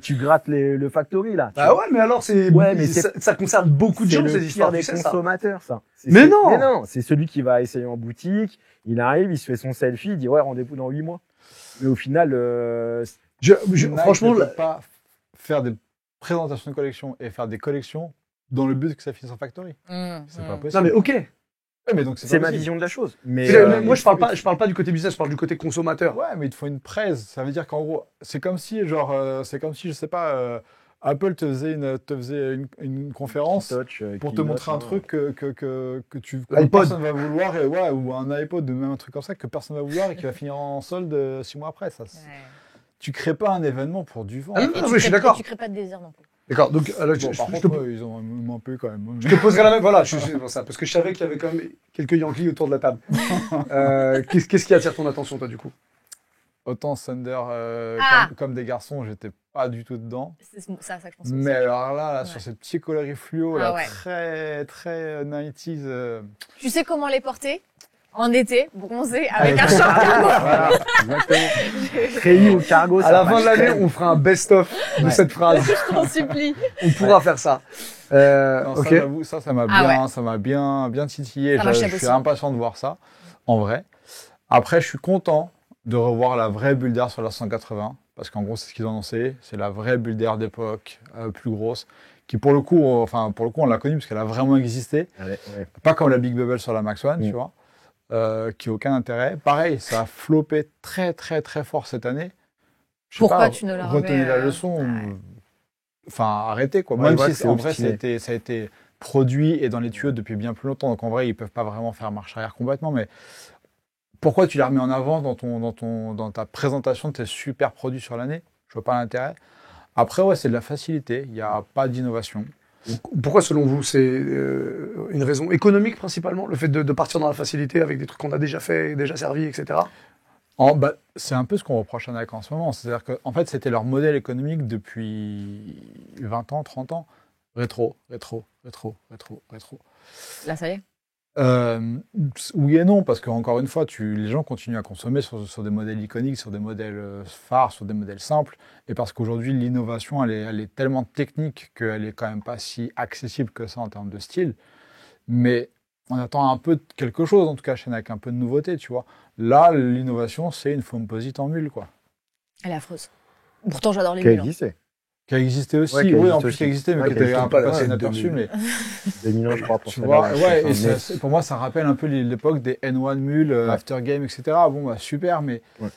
tu grattes le factory, là. Ah ouais mais alors c'est. Ouais, mais ça concerne beaucoup de C'est gens le ces pire histoires. des Tu sais ça. consommateurs, ça. Mais non. Mais non, c'est celui qui va essayer en boutique, il arrive, il se fait son selfie, il dit ouais, rendez-vous dans 8 mois. Mais au final, Franchement ne là- peut pas faire des présentations de collections et faire des collections dans le but que ça finisse en factory. C'est pas possible. Non, mais ok. Ouais, mais donc C'est pas ma possible. vision de la chose. Mais Moi, je parle pas du côté business, je parle du côté consommateur. Ouais, mais il te faut une presse. Ça veut dire qu'en gros, c'est comme si, je sais pas, Apple te faisait une conférence touch, pour te keynote, montrer un hein. truc que L'iPod. personne va vouloir, ou un iPod, ou même un truc comme ça, que personne va vouloir et qui va finir en solde 6 mois après. Tu crées pas un événement pour du vent. Ah non, je suis d'accord. Tu crées pas de désir non plus. D'accord, donc là, Bon, par contre, ils ont un peu quand même. je te poserai la même. Voilà, c'est pour ça, parce que je savais qu'il y avait quand même quelques Yankees autour de la table. Qu'est-ce qui attire ton attention, toi, du coup? Autant Thunder comme des garçons, j'étais pas du tout dedans. C'est ça que je pense. Mais alors là, Ouais. sur ces petits coloris fluo, Ah là, ouais. très 90s. Tu sais comment les porter en été, bronzé, avec un short cargo. Voilà, exactement. Treillis au cargo, À ça la fin passe de l'année, crème. on fera un best-of de Ouais. cette phrase. Je t'en supplie. On pourra faire ça. Non, Ok. ça, j'avoue, ça m'a Ah bien, ça m'a bien titillé. Ça m'achève Je suis aussi. impatient de voir ça, en vrai. Après, je suis content de revoir la vraie bulle d'air sur la 180, parce qu'en gros, c'est ce qu'ils ont annoncé. C'est la vraie bulle d'air d'époque, plus grosse, qui pour le coup, on l'a connue parce qu'elle a vraiment existé. Ouais. Pas comme la Big Bubble sur la Max One, Mm. tu vois, qui n'a aucun intérêt. Pareil, ça a floppé très, très, très fort cette année. Je sais Pourquoi pas, tu ne la retenez remets, la leçon. Enfin, arrêtez, quoi. Ouais, Même je vois si que c'est en vrai, obstiné. ça a été produit et dans les tuyaux depuis bien plus longtemps. Donc en vrai, ils peuvent pas vraiment faire marche arrière complètement. Mais pourquoi tu la remets en avant dans ta présentation de tes super produits sur l'année? Je vois pas l'intérêt. Après, ouais, c'est de la facilité. Il n'y a pas d'innovation. Pourquoi, selon vous, c'est une raison économique principalement, le fait de partir dans la facilité avec des trucs qu'on a déjà fait, déjà servi, etc. C'est un peu ce qu'on reproche à Nike en ce moment. C'est-à-dire qu'en fait, c'était leur modèle économique depuis 20 ans, 30 ans. Rétro. Là, ça y est. Oui et non, parce qu'encore une fois, les gens continuent à consommer sur des modèles iconiques, sur des modèles phares, sur des modèles simples, et parce qu'aujourd'hui, l'innovation, elle est tellement technique qu'elle est quand même pas si accessible que ça en termes de style. Mais on attend un peu de quelque chose, en tout cas chez Nike, un peu de nouveauté, tu vois. Là, l'innovation, c'est une Foamposite en mule, quoi. Elle est affreuse. Pourtant, j'adore les Qui a mules. existé. Qui a existé aussi, Ouais, qui a oui, existé en plus aussi. qui a existé, mais Ouais, qui qui a était un existé peu pas, passé ouais, inaperçu, 2000. mais 2000 ans, je crois, pour tu celle-là, vois, ouais, et mais- pour moi, ça rappelle un peu l'époque des N1 mules, After Game, etc. Bon, bah, super, mais Ouais.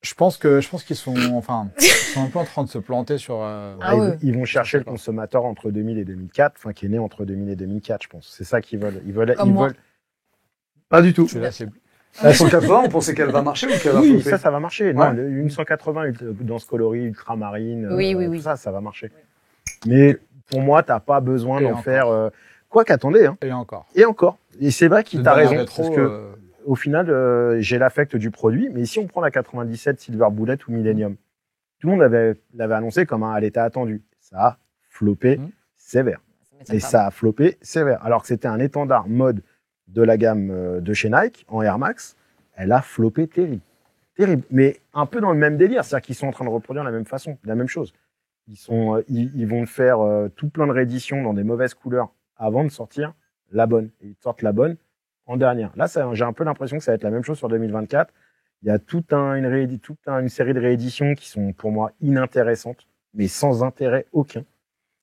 je pense qu'ils sont, ils sont un peu en train de se planter sur. Ah ouais. Ils vont chercher le D'accord. consommateur entre 2000 et 2004, enfin qui est né entre 2000 et 2004, je pense. C'est ça qu'ils veulent. Comme moi. Pas du tout. Tu la cible. La 180, on pensait qu'elle va marcher ou qu'elle va Oui, flopper ça va marcher. Ouais. Non, une 180 dans ce coloris ultramarine, Oui. tout ça va marcher. Mais pour moi, t'as pas besoin Et d'en encore. faire. Quoi qu'attendez, hein. Et encore. Et encore. Et c'est vrai qu'il Le t'a dernier raison, rétro, parce que au final, j'ai l'affect du produit. Mais si on prend la 97 Silver Bullet ou Millennium, tout le monde l'avait annoncé comme elle était attendue. Ça a floppé sévère. m'étonne Et pas. ça a floppé sévère. Alors que c'était un étendard mode de la gamme de chez Nike en Air Max, elle a floppé terrible. Terrible. Mais un peu dans le même délire. C'est-à-dire qu'ils sont en train de reproduire la même façon, la même chose. Ils vont faire tout plein de rééditions dans des mauvaises couleurs avant de sortir la bonne. Et ils sortent la bonne en dernière. Là, j'ai un peu l'impression que ça va être la même chose sur 2024. Il y a une série de rééditions qui sont pour moi inintéressantes, mais sans intérêt aucun.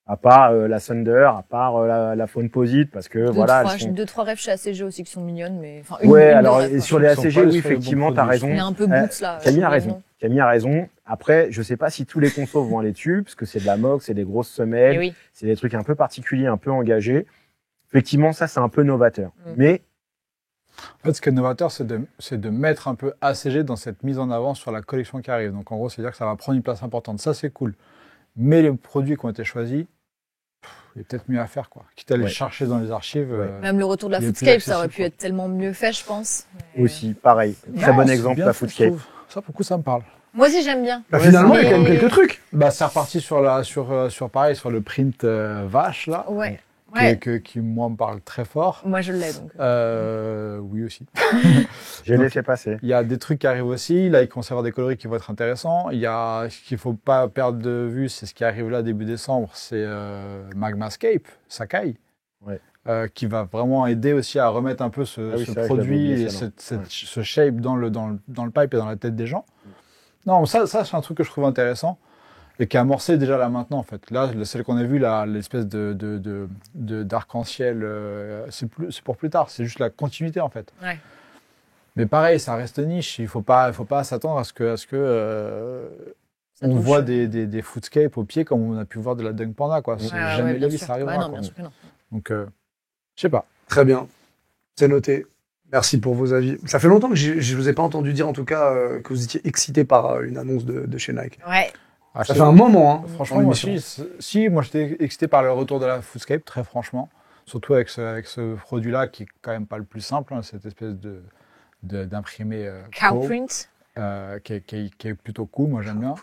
À part la Thunder, à part la Foamposite, parce que voilà. J'ai deux, trois rêves chez ACG aussi qui sont mignonnes, mais enfin, Ouais, une alors de rêve, quoi. sur les Ils sont ACG, pas oui, sur les bons effectivement, t'as produits. raison. Il y a un peu boots là. Camille a mais raison. non. Camille a raison. Après, je sais pas si tous les consos vont aller dessus, parce que c'est de la moque, c'est des grosses semelles, Eh oui. c'est des trucs un peu particuliers, un peu engagés. Effectivement, ça, c'est un peu novateur. Mm. Mais En fait, ce qui est novateur, c'est de mettre un peu ACG dans cette mise en avant sur la collection qui arrive. Donc, en gros, c'est-à-dire que ça va prendre une place importante. Ça, c'est cool. Mais les produits qui ont été choisis, il y a peut-être mieux à faire, quoi. Quitte à aller Ouais. chercher dans les archives. Même le retour de la il est plus Footscape, ça aurait accessible, pu quoi. être tellement mieux fait, je pense. Mais- aussi, pareil. Très Non, bon c'est exemple, bien la fait, je Footscape. trouve. Ça, pour le coup, ça me parle. Moi aussi, j'aime bien. Bah, finalement, il y a quand même Mais- quelques trucs. Bah, c'est reparti sur pareil, sur le print vache, là. Ouais. Ouais. Qui, moi, me parle très fort. Moi, je l'ai donc. Oui, aussi. J'ai Donc, laissé passer. Il y a des trucs qui arrivent aussi. Là, il commence à y avoir des coloris qui vont être intéressants. Il y a ce qu'il ne faut pas perdre de vue, c'est ce qui arrive là début décembre, c'est Magmascape, Sakai, Ouais. qui va vraiment aider aussi à remettre un peu ce Ah oui, c'est vrai que je l'avais produit oublié, et celle-là. ce shape dans le pipe et dans la tête des gens. Non, ça c'est un truc que je trouve intéressant. et qui est amorcée déjà là maintenant en fait. Là, celle qu'on a vue, là, l'espèce d'arc-en-ciel, c'est pour plus tard. C'est juste la continuité en fait. Ouais. Mais pareil, ça reste niche. Il faut pas s'attendre à ce que Ça on touche. voit des footscapes au pied comme on a pu voir de la Dunk Panda quoi. C'est jamais de la vie ça arrivera. Non, quoi. bien sûr que non. Donc, je sais pas. Très bien. C'est noté. Merci pour vos avis. Ça fait longtemps que je vous ai pas entendu dire, en tout cas, que vous étiez excité par une annonce de chez Nike. Ouais. Ah, Ça fait un moment, hein. Franchement, dans moi, l'émission. si, moi j'étais excité par le retour de la Footscape, très franchement. Surtout avec ce produit-là qui est quand même pas le plus simple, hein, cette espèce d'imprimé Cowprint. qui est plutôt cool, moi j'aime bien.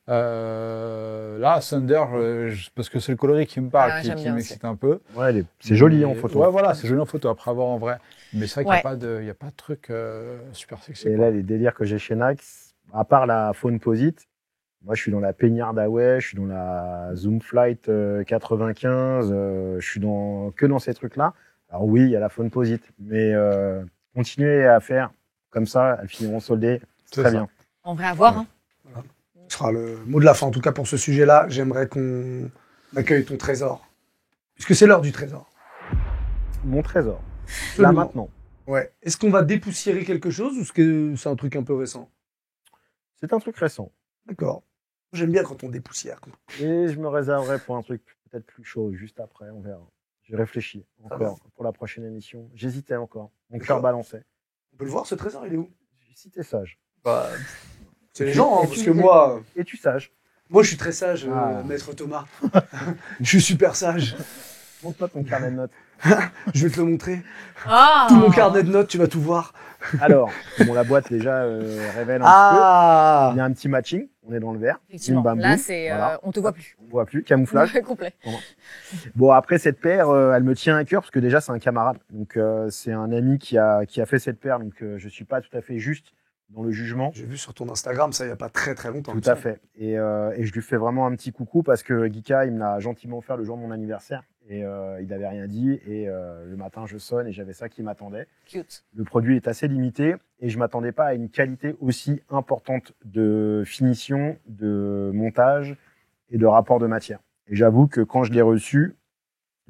Là, Thunder, parce que c'est le coloris qui me parle, Ah, qui j'aime bien m'excite un peu. Ouais, c'est joli en photo. Ouais, voilà, c'est joli en photo, après avoir en vrai. Mais c'est vrai Ouais. qu'il n'y a pas de truc super sexy. Et quoi. là, les délires que j'ai chez Nike, à part la Phone Posite, moi, je suis dans la Peignard Dawei, je suis dans la Zoom Flight 95, je suis que dans ces trucs-là. Alors oui, il y a la Phone Posite, mais continuez à faire comme ça, elles finiront soldées. C'est Très ça. bien. En vrai, à voir. Hein. Ce sera le mot de la fin. En tout cas, pour ce sujet-là, j'aimerais qu'on accueille ton trésor. Puisque c'est l'heure du trésor. Mon trésor. Absolument. Là maintenant. Ouais. Est-ce qu'on va dépoussiérer quelque chose ou est-ce que c'est un truc un peu récent? C'est un truc récent. D'accord. J'aime bien quand on dépoussière. Et je me réserverai pour un truc peut-être plus chaud, juste après, on verra. J'ai réfléchi encore pour la prochaine émission. J'hésitais encore. Mon cœur D'accord. balançait. On peut le voir, ce trésor, il est où? Si t'es sage. Bah, c'est les gens, hein, Et parce tu- que moi, Es-tu sage? je suis très sage, Ah. maître Thomas. Je suis super sage. Montre-moi ton carnet de notes. Je vais te le montrer. Ah. Tout mon carnet de notes, tu vas tout voir. Alors, bon, la boîte déjà révèle un Ah. petit peu. Il y a un petit matching. On est dans le vert. Effectivement. Bim, bam, Là, boum. c'est, Voilà. on te voit plus. On voit plus. Camouflage. Complet. Bon, après, cette paire, elle me tient à cœur parce que déjà, c'est un camarade. Donc, c'est un ami qui a fait cette paire. Donc, je suis pas tout à fait juste dans le jugement. J'ai vu sur ton Instagram, ça, il y a pas très très longtemps. Tout à fait. Et je lui fais vraiment un petit coucou parce que Geeka, il me l'a gentiment offert le jour de mon anniversaire. Et il n'avait rien dit. Et le matin, je sonne et j'avais ça qui m'attendait. Cute. Le produit est assez limité et je m'attendais pas à une qualité aussi importante de finition, de montage et de rapport de matière. Et j'avoue que quand je l'ai reçu,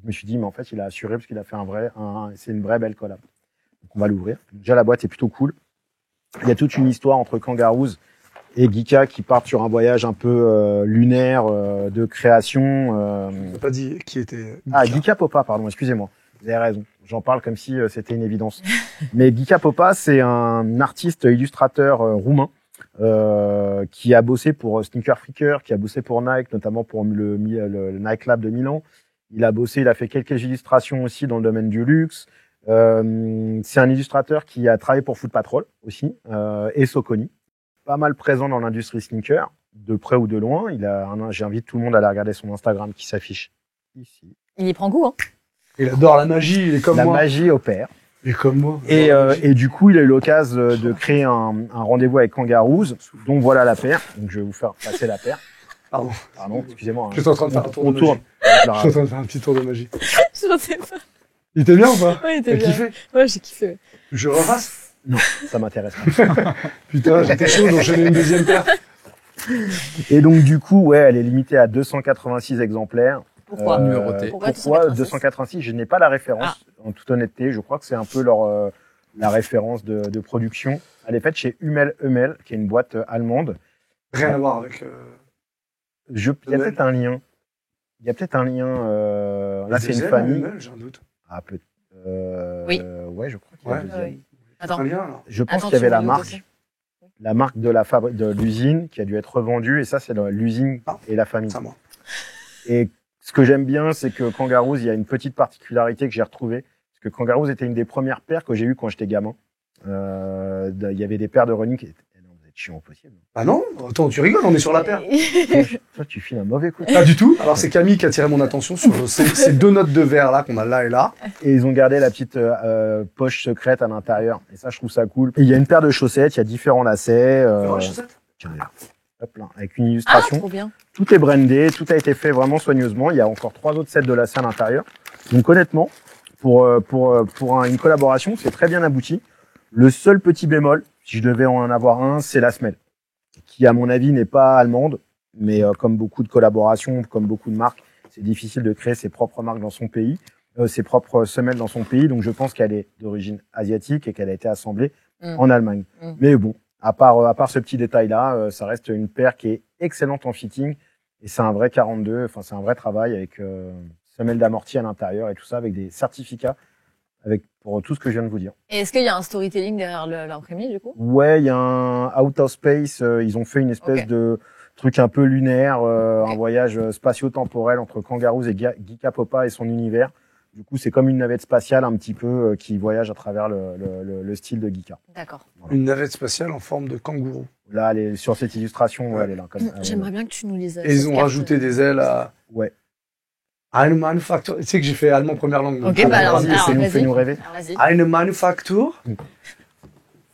je me suis dit, mais en fait, il a assuré parce qu'il a fait c'est une vraie belle collab. Donc, on va l'ouvrir. Déjà, la boîte est plutôt cool. Il y a toute une histoire entre Kangaroos et Geeka qui partent sur un voyage un peu lunaire de création. On n'a pas dit qui était. Geeka Popa, pardon, excusez-moi. Vous avez raison. J'en parle comme si c'était une évidence. Mais Geeka Popa, c'est un artiste illustrateur roumain qui a bossé pour Sneaker Freaker, qui a bossé pour Nike, notamment pour le Nike Lab de Milan. Il a fait quelques illustrations aussi dans le domaine du luxe. C'est un illustrateur qui a travaillé pour Foot Patrol aussi et Soconi. Pas mal présent dans l'industrie sneaker, de près ou de loin. J'invite tout le monde à aller regarder son Instagram qui s'affiche ici. Il y prend goût, hein. Il adore la magie, il est comme La moi. magie opère. Il est comme moi. Et du coup, il a eu l'occasion de créer un rendez-vous avec Kangaroos, dont voilà la paire. Donc, je vais vous faire passer la paire. Pardon. Pardon, excusez-moi. Je suis en train de faire un tour On de tourne. magie. Je suis en train de faire un petit tour de magie. Je sais pas. Il était bien ou pas? Ouais, il T'as était bien. kiffé? Ouais, j'ai kiffé. Je refasse? Ça m'intéresse pas. Putain, j'étais chaud, donc j'en ai une deuxième paire. Et donc, du coup, ouais, elle est limitée à 286 exemplaires. Pourquoi Numéroté. Pourquoi Pourquoi 286? 286? Je n'ai pas la référence, en toute honnêteté. Je crois que c'est un peu la référence de production. Elle est faite chez Hummel, qui est une boîte allemande. Rien à voir avec. Il y a Hummel. peut-être un lien. Il y a peut-être un lien. Là, c'est une deuxième, famille. Hummel, j'ai un doute. Ah, peut Oui. Ouais, je crois qu'il y a Ouais. un deuxième. Attends. Un lien, là. Je pense Attention, qu'il y avait la on est marque, aussi. la marque de l'usine qui a dû être revendue. Et ça, c'est l'usine Ah. et la famille. C'est à moi. Et ce que j'aime bien, c'est que Kangaroos, il y a une petite particularité que j'ai retrouvée. Parce que Kangaroos était une des premières paires que j'ai eues quand j'étais gamin. Il y avait des paires de running qui étaient... Non, vous êtes chiant au possible. Ah non? Attends, tu rigoles, on est sur la paire. Toi, tu files un mauvais coup. Pas du tout. Alors, c'est Camille qui a attiré mon attention sur ces deux notes de verre là qu'on a là et là. Et ils ont gardé la petite poche secrète à l'intérieur. Et ça, je trouve ça cool. Et il y a une paire de chaussettes, il y a différents lacets. Voir les chaussettes? Tiens, là. Hop là, avec une Ah, illustration. trop bien. Tout est brandé, tout a été fait vraiment soigneusement. Il y a encore 3 autres sets de lacets à l'intérieur. Donc honnêtement, pour une collaboration, c'est très bien abouti. Le seul petit bémol, si je devais en avoir un, c'est la semelle, qui à mon avis n'est pas allemande. Mais comme beaucoup de collaborations, comme beaucoup de marques, c'est difficile de créer ses propres marques dans son pays, ses propres semelles dans son pays. Donc je pense qu'elle est d'origine asiatique et qu'elle a été assemblée en Allemagne. Mais bon, à part ce petit détail-là, ça reste une paire qui est excellente en fitting. Et c'est un vrai 42, enfin c'est un vrai travail avec semelle d'amorti à l'intérieur et tout ça, avec des certificats, pour tout ce que je viens de vous dire. Et est-ce qu'il y a un storytelling derrière l'imprimé, du coup? Ouais, il y a un out of space. Ils ont fait une espèce de truc un peu lunaire, un voyage spatio-temporel entre Kangaroos et Geeka Popa et son univers. Du coup, c'est comme une navette spatiale un petit peu qui voyage à travers le style de Geeka. D'accord. Voilà. Une navette spatiale en forme de kangourou. Là, sur cette illustration, elle est là. J'aimerais bien que tu nous lises. Et ils ont rajouté des ailes à... Ouais. Eine Manufaktur. Tu sais que j'ai fait allemand première langue. Ok, bah alors, fais-nous rêver. Vas-y. Eine Manufaktur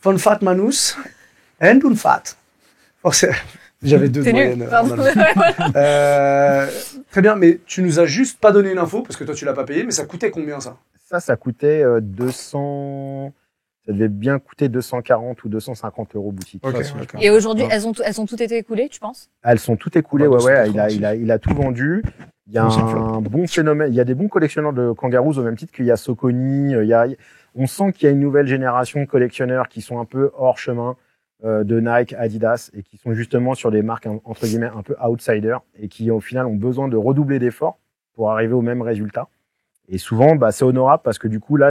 von Fatmanus and Unfat. Oh, j'avais deux de moyenne. Très bien, mais tu nous as juste pas donné une info, parce que toi tu l'as pas payé, mais ça coûtait combien ça? Ça coûtait 200... Ça devait bien coûter 240 ou 250 € boutique. Okay. Et aujourd'hui, elles ont toutes été écoulées, tu penses? Elles sont toutes écoulées, ouais. Il a tout vendu. Il y a un bon phénomène. Il y a des bons collectionneurs de kangaroos au même titre qu'il y a Soconi. On sent qu'il y a une nouvelle génération de collectionneurs qui sont un peu hors chemin de Nike, Adidas et qui sont justement sur des marques entre guillemets un peu outsiders et qui au final ont besoin de redoubler d'efforts pour arriver au même résultat. Et souvent, c'est honorable parce que du coup là,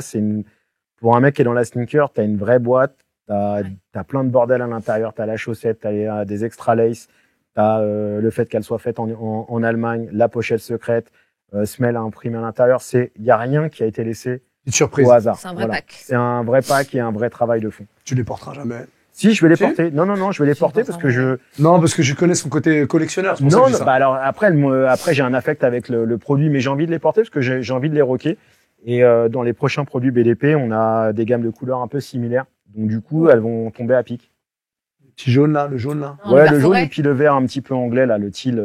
pour un mec qui est dans la sneaker, t'as une vraie boîte, t'as plein de bordel à l'intérieur, t'as la chaussette, t'as des extra lace, t'as le fait qu'elle soit faite en Allemagne, la pochette secrète, semelle imprimée à l'intérieur. Il y a rien qui a été laissé au hasard. C'est un vrai pack. C'est un vrai pack et un vrai travail de fond. Tu les porteras jamais. Si, je vais les porter. Non, je vais les porter parce que parce que je connais son côté collectionneur. Non, alors après j'ai un affect avec le produit, mais j'ai envie de les porter parce que j'ai envie de les rocker. Et dans les prochains produits BDP, on a des gammes de couleurs un peu similaires. Donc du coup, elles vont tomber à pic. Le petit jaune là, le jaune là. Ouais, le jaune et puis le vert un petit peu anglais là, le teal.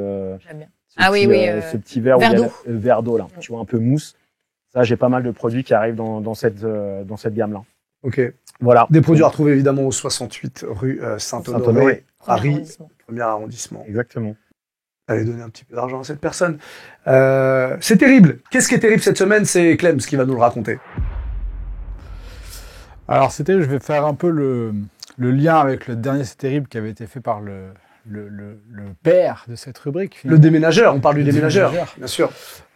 J'aime bien. Ce petit vert vert d'eau là, tu vois, un peu mousse. Ça, j'ai pas mal de produits qui arrivent dans cette gamme là. Ok. Voilà. Des produits à retrouver évidemment au 68 rue Saint-Honoré, Paris, premier arrondissement. Exactement. Allez donner un petit peu d'argent à cette personne. C'est terrible. Qu'est-ce qui est terrible cette semaine? C'est Clem qui va nous le raconter. Alors je vais faire un peu le lien avec le dernier C'est terrible qui avait été fait par le père de cette rubrique. Finalement. Le déménageur, on parle du déménageur, bien sûr.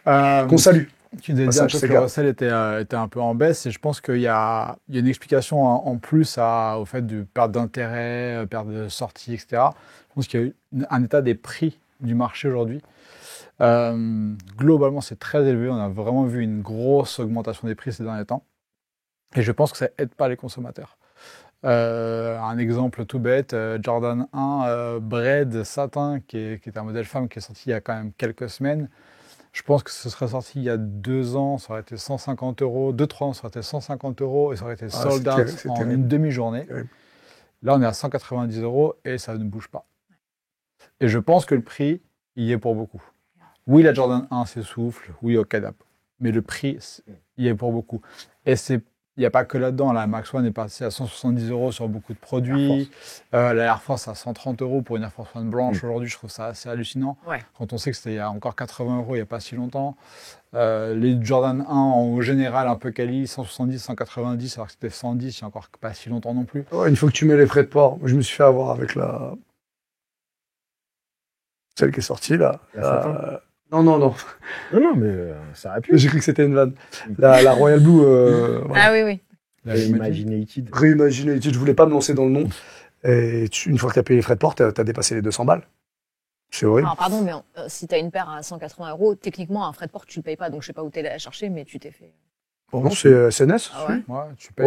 Qu'on salue. Tu nous as dit un peu que le Russell était un peu en baisse et je pense qu'il y a une explication en plus au fait de perte d'intérêt, perte de sortie, etc. Je pense qu'il y a eu un état des prix du marché aujourd'hui. Globalement, c'est très élevé. On a vraiment vu une grosse augmentation des prix ces derniers temps. Et je pense que ça aide pas les consommateurs. Un exemple tout bête, Jordan 1 Braid Satin, qui est un modèle femme qui est sorti il y a quand même quelques semaines. Je pense que ce serait sorti il y a 2 ans, ça aurait été 150 €. 2-3 ans, ça aurait été 150 € et ça aurait été sold out en une demi-journée. Là, on est à 190 € et ça ne bouge pas. Et je pense que le prix y est pour beaucoup. Oui, la Jordan 1 s'essouffle, oui, ok, mais le prix y est pour beaucoup. Et il n'y a pas que là-dedans. La Max One est passée à 170 € sur beaucoup de produits. La Air Force à 130 € pour une Air Force One blanche. Aujourd'hui, je trouve ça assez hallucinant. Ouais. Quand on sait que c'était il y a encore 80 € il n'y a pas si longtemps. Les Jordan 1 en général un peu quali, 170, 190, alors que c'était 110 il n'y a encore pas si longtemps non plus. Ouais, il faut que tu mets les frais de port. Moi, je me suis fait avoir avec celle qui est sortie là. Non, mais ça aurait pu. J'ai cru que c'était une vanne. La Royal Blue. Voilà. Ah oui. Reimaginated. Reimaginated. Je voulais pas me lancer dans le nom. Et une fois que tu as payé les frais de port, tu as dépassé les 200 balles. C'est horrible. Alors, pardon, mais si tu as une paire à 180 €, techniquement, un frais de port, tu le payes pas. Donc, je sais pas où tu es allé la chercher, mais tu t'es fait. Non, c'est SNS. Ah ouais, tu payes.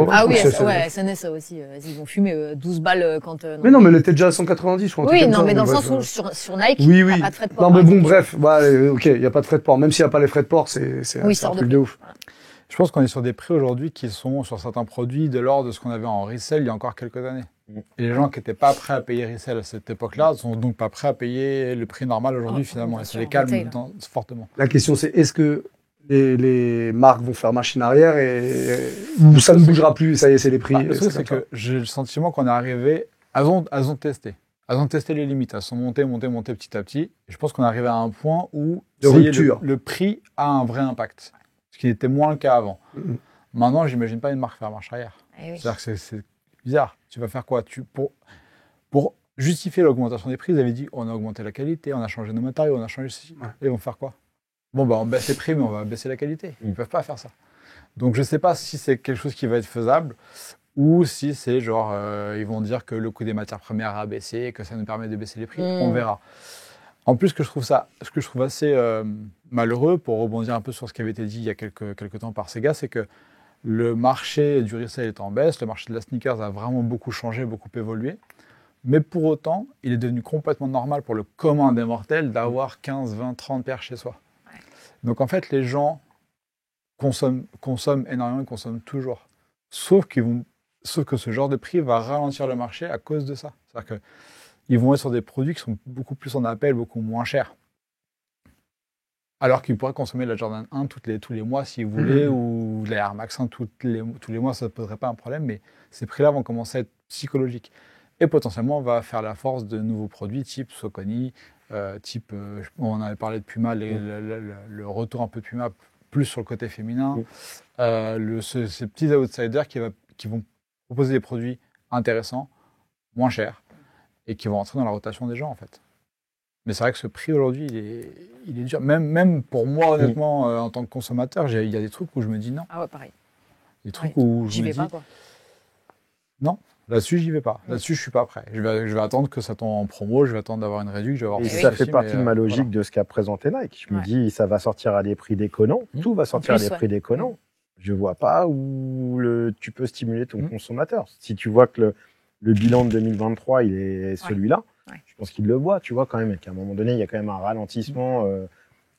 SNS, ça aussi. Ils vont fumer 12 balles quand. Mais non, mais elle était déjà à 190, je crois. Oui, non, mais dans le sens où sur Nike, il n'y a pas de frais de port. Non, mais bon, bref. Ok, il n'y a pas de frais de port. Même s'il n'y a pas les frais de port, c'est un truc de ouf. Je pense qu'on est sur des prix aujourd'hui qui sont, sur certains produits, de l'ordre de ce qu'on avait en resell il y a encore quelques années. Et les gens qui n'étaient pas prêts à payer resell à cette époque-là sont donc pas prêts à payer le prix normal aujourd'hui, finalement. Et ça les calme fortement. La question, c'est est-ce que les marques vont faire machine arrière ou ça ne bougera plus, ça y est, c'est les prix. Le truc, c'est que j'ai le sentiment qu'on est arrivé, elles ont testé. Elles ont testé les limites, elles sont montées petit à petit. Et je pense qu'on est arrivé à un point où De ça y est, rupture. le prix a un vrai impact, ce qui n'était moins le cas avant. Mhm. Maintenant, j'imagine pas une marque faire marche arrière. Eh oui. C'est-à-dire que c'est bizarre. Tu vas faire quoi? Pour justifier l'augmentation des prix, vous avez dit on a augmenté la qualité, on a changé nos matériaux, on a changé ceci. Ouais. Et ils vont faire quoi? Bon, on baisse les prix, mais on va baisser la qualité. Ils ne peuvent pas faire ça. Donc, je ne sais pas si c'est quelque chose qui va être faisable ou si c'est genre, ils vont dire que le coût des matières premières a baissé et que ça nous permet de baisser les prix. On verra. En plus, ce que je trouve assez malheureux, pour rebondir un peu sur ce qui avait été dit il y a quelques temps par Sega, c'est que le marché du resale est en baisse, le marché de la sneakers a vraiment beaucoup changé, beaucoup évolué. Mais pour autant, il est devenu complètement normal pour le commun des mortels d'avoir 15, 20, 30 paires chez soi. Ouais. Donc en fait, les gens consomment énormément, ils consomment toujours. Sauf que ce genre de prix va ralentir le marché à cause de ça. C'est-à-dire qu'ils vont être sur des produits qui sont beaucoup plus en appel, beaucoup moins chers. Alors qu'ils pourraient consommer la Jordan 1 tous les mois s'ils voulaient, ou la Air Max 1 tous les mois, ça ne poserait pas un problème, mais ces prix-là vont commencer à être psychologiques. Et potentiellement, on va faire la force de nouveaux produits type Saucony, on avait parlé de Puma, le retour un peu de Puma, plus sur le côté féminin. Ces petits outsiders qui vont proposer des produits intéressants, moins chers, et qui vont entrer dans la rotation des gens, en fait. Mais c'est vrai que ce prix aujourd'hui, il est dur. Même pour moi, honnêtement, en tant que consommateur, il y a des trucs où je me dis non. Ah ouais, pareil. Des trucs où je J'y me vais dis pas, quoi. non. Là-dessus, j'y vais pas. Là-dessus, je suis pas prêt. Je vais attendre que ça tombe en promo, je vais attendre d'avoir une réduction, je vais avoir Et plus ça aussi, fait partie mais, de ma logique voilà. de ce qu'a présenté Nike. Je me Ouais. dis, ça va sortir à des prix déconnants. Tout va sortir plus, à des ouais. prix déconnants. Je vois pas où tu peux stimuler ton Mm. consommateur. Si tu vois que le bilan de 2023, il est celui-là, Ouais. je pense qu'il le voit, tu vois, quand même, et qu'à un moment donné, il y a quand même un ralentissement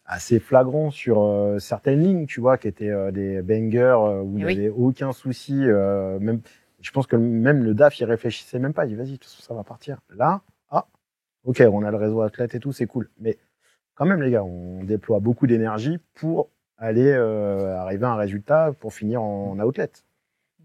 assez flagrant sur certaines lignes, tu vois, qui étaient des bangers où il n'y oui. avait aucun souci. Même, je pense que même le DAF, il réfléchissait même pas. Il dit, vas-y, de toute façon, ça va partir. Là, ok, on a le réseau athlète et tout, c'est cool. Mais quand même, les gars, on déploie beaucoup d'énergie pour aller arriver à un résultat pour finir en outlet.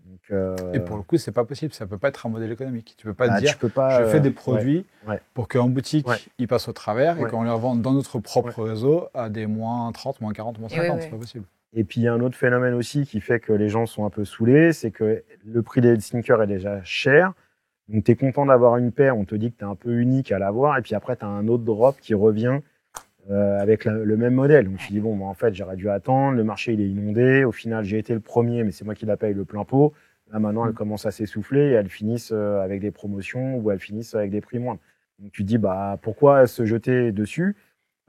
Donc, Et pour le coup, c'est pas possible. Ça peut pas être un modèle économique. Tu peux pas te tu dire, peux pas, je fais des produits ouais. pour qu'en boutique, Ouais. ils passent au travers et Ouais. qu'on les revende dans notre propre réseau à des moins 30, moins 40, moins 50. oui. C'est pas possible. Et puis, il y a un autre phénomène aussi qui fait que les gens sont un peu saoulés, c'est que le prix des sneakers est déjà cher. Donc, tu es content d'avoir une paire, on te dit que tu es un peu unique à l'avoir, et puis après, tu as un autre drop qui revient avec le même modèle. Donc, tu dis, bon, bah, en fait, j'aurais dû attendre, le marché, il est inondé. Au final, j'ai été le premier, mais c'est moi qui la paye le plein pot. Là, maintenant, elles commencent à s'essouffler et elles finissent avec des promotions ou elles finissent avec des prix moindres. Donc, tu te dis, bah, pourquoi se jeter dessus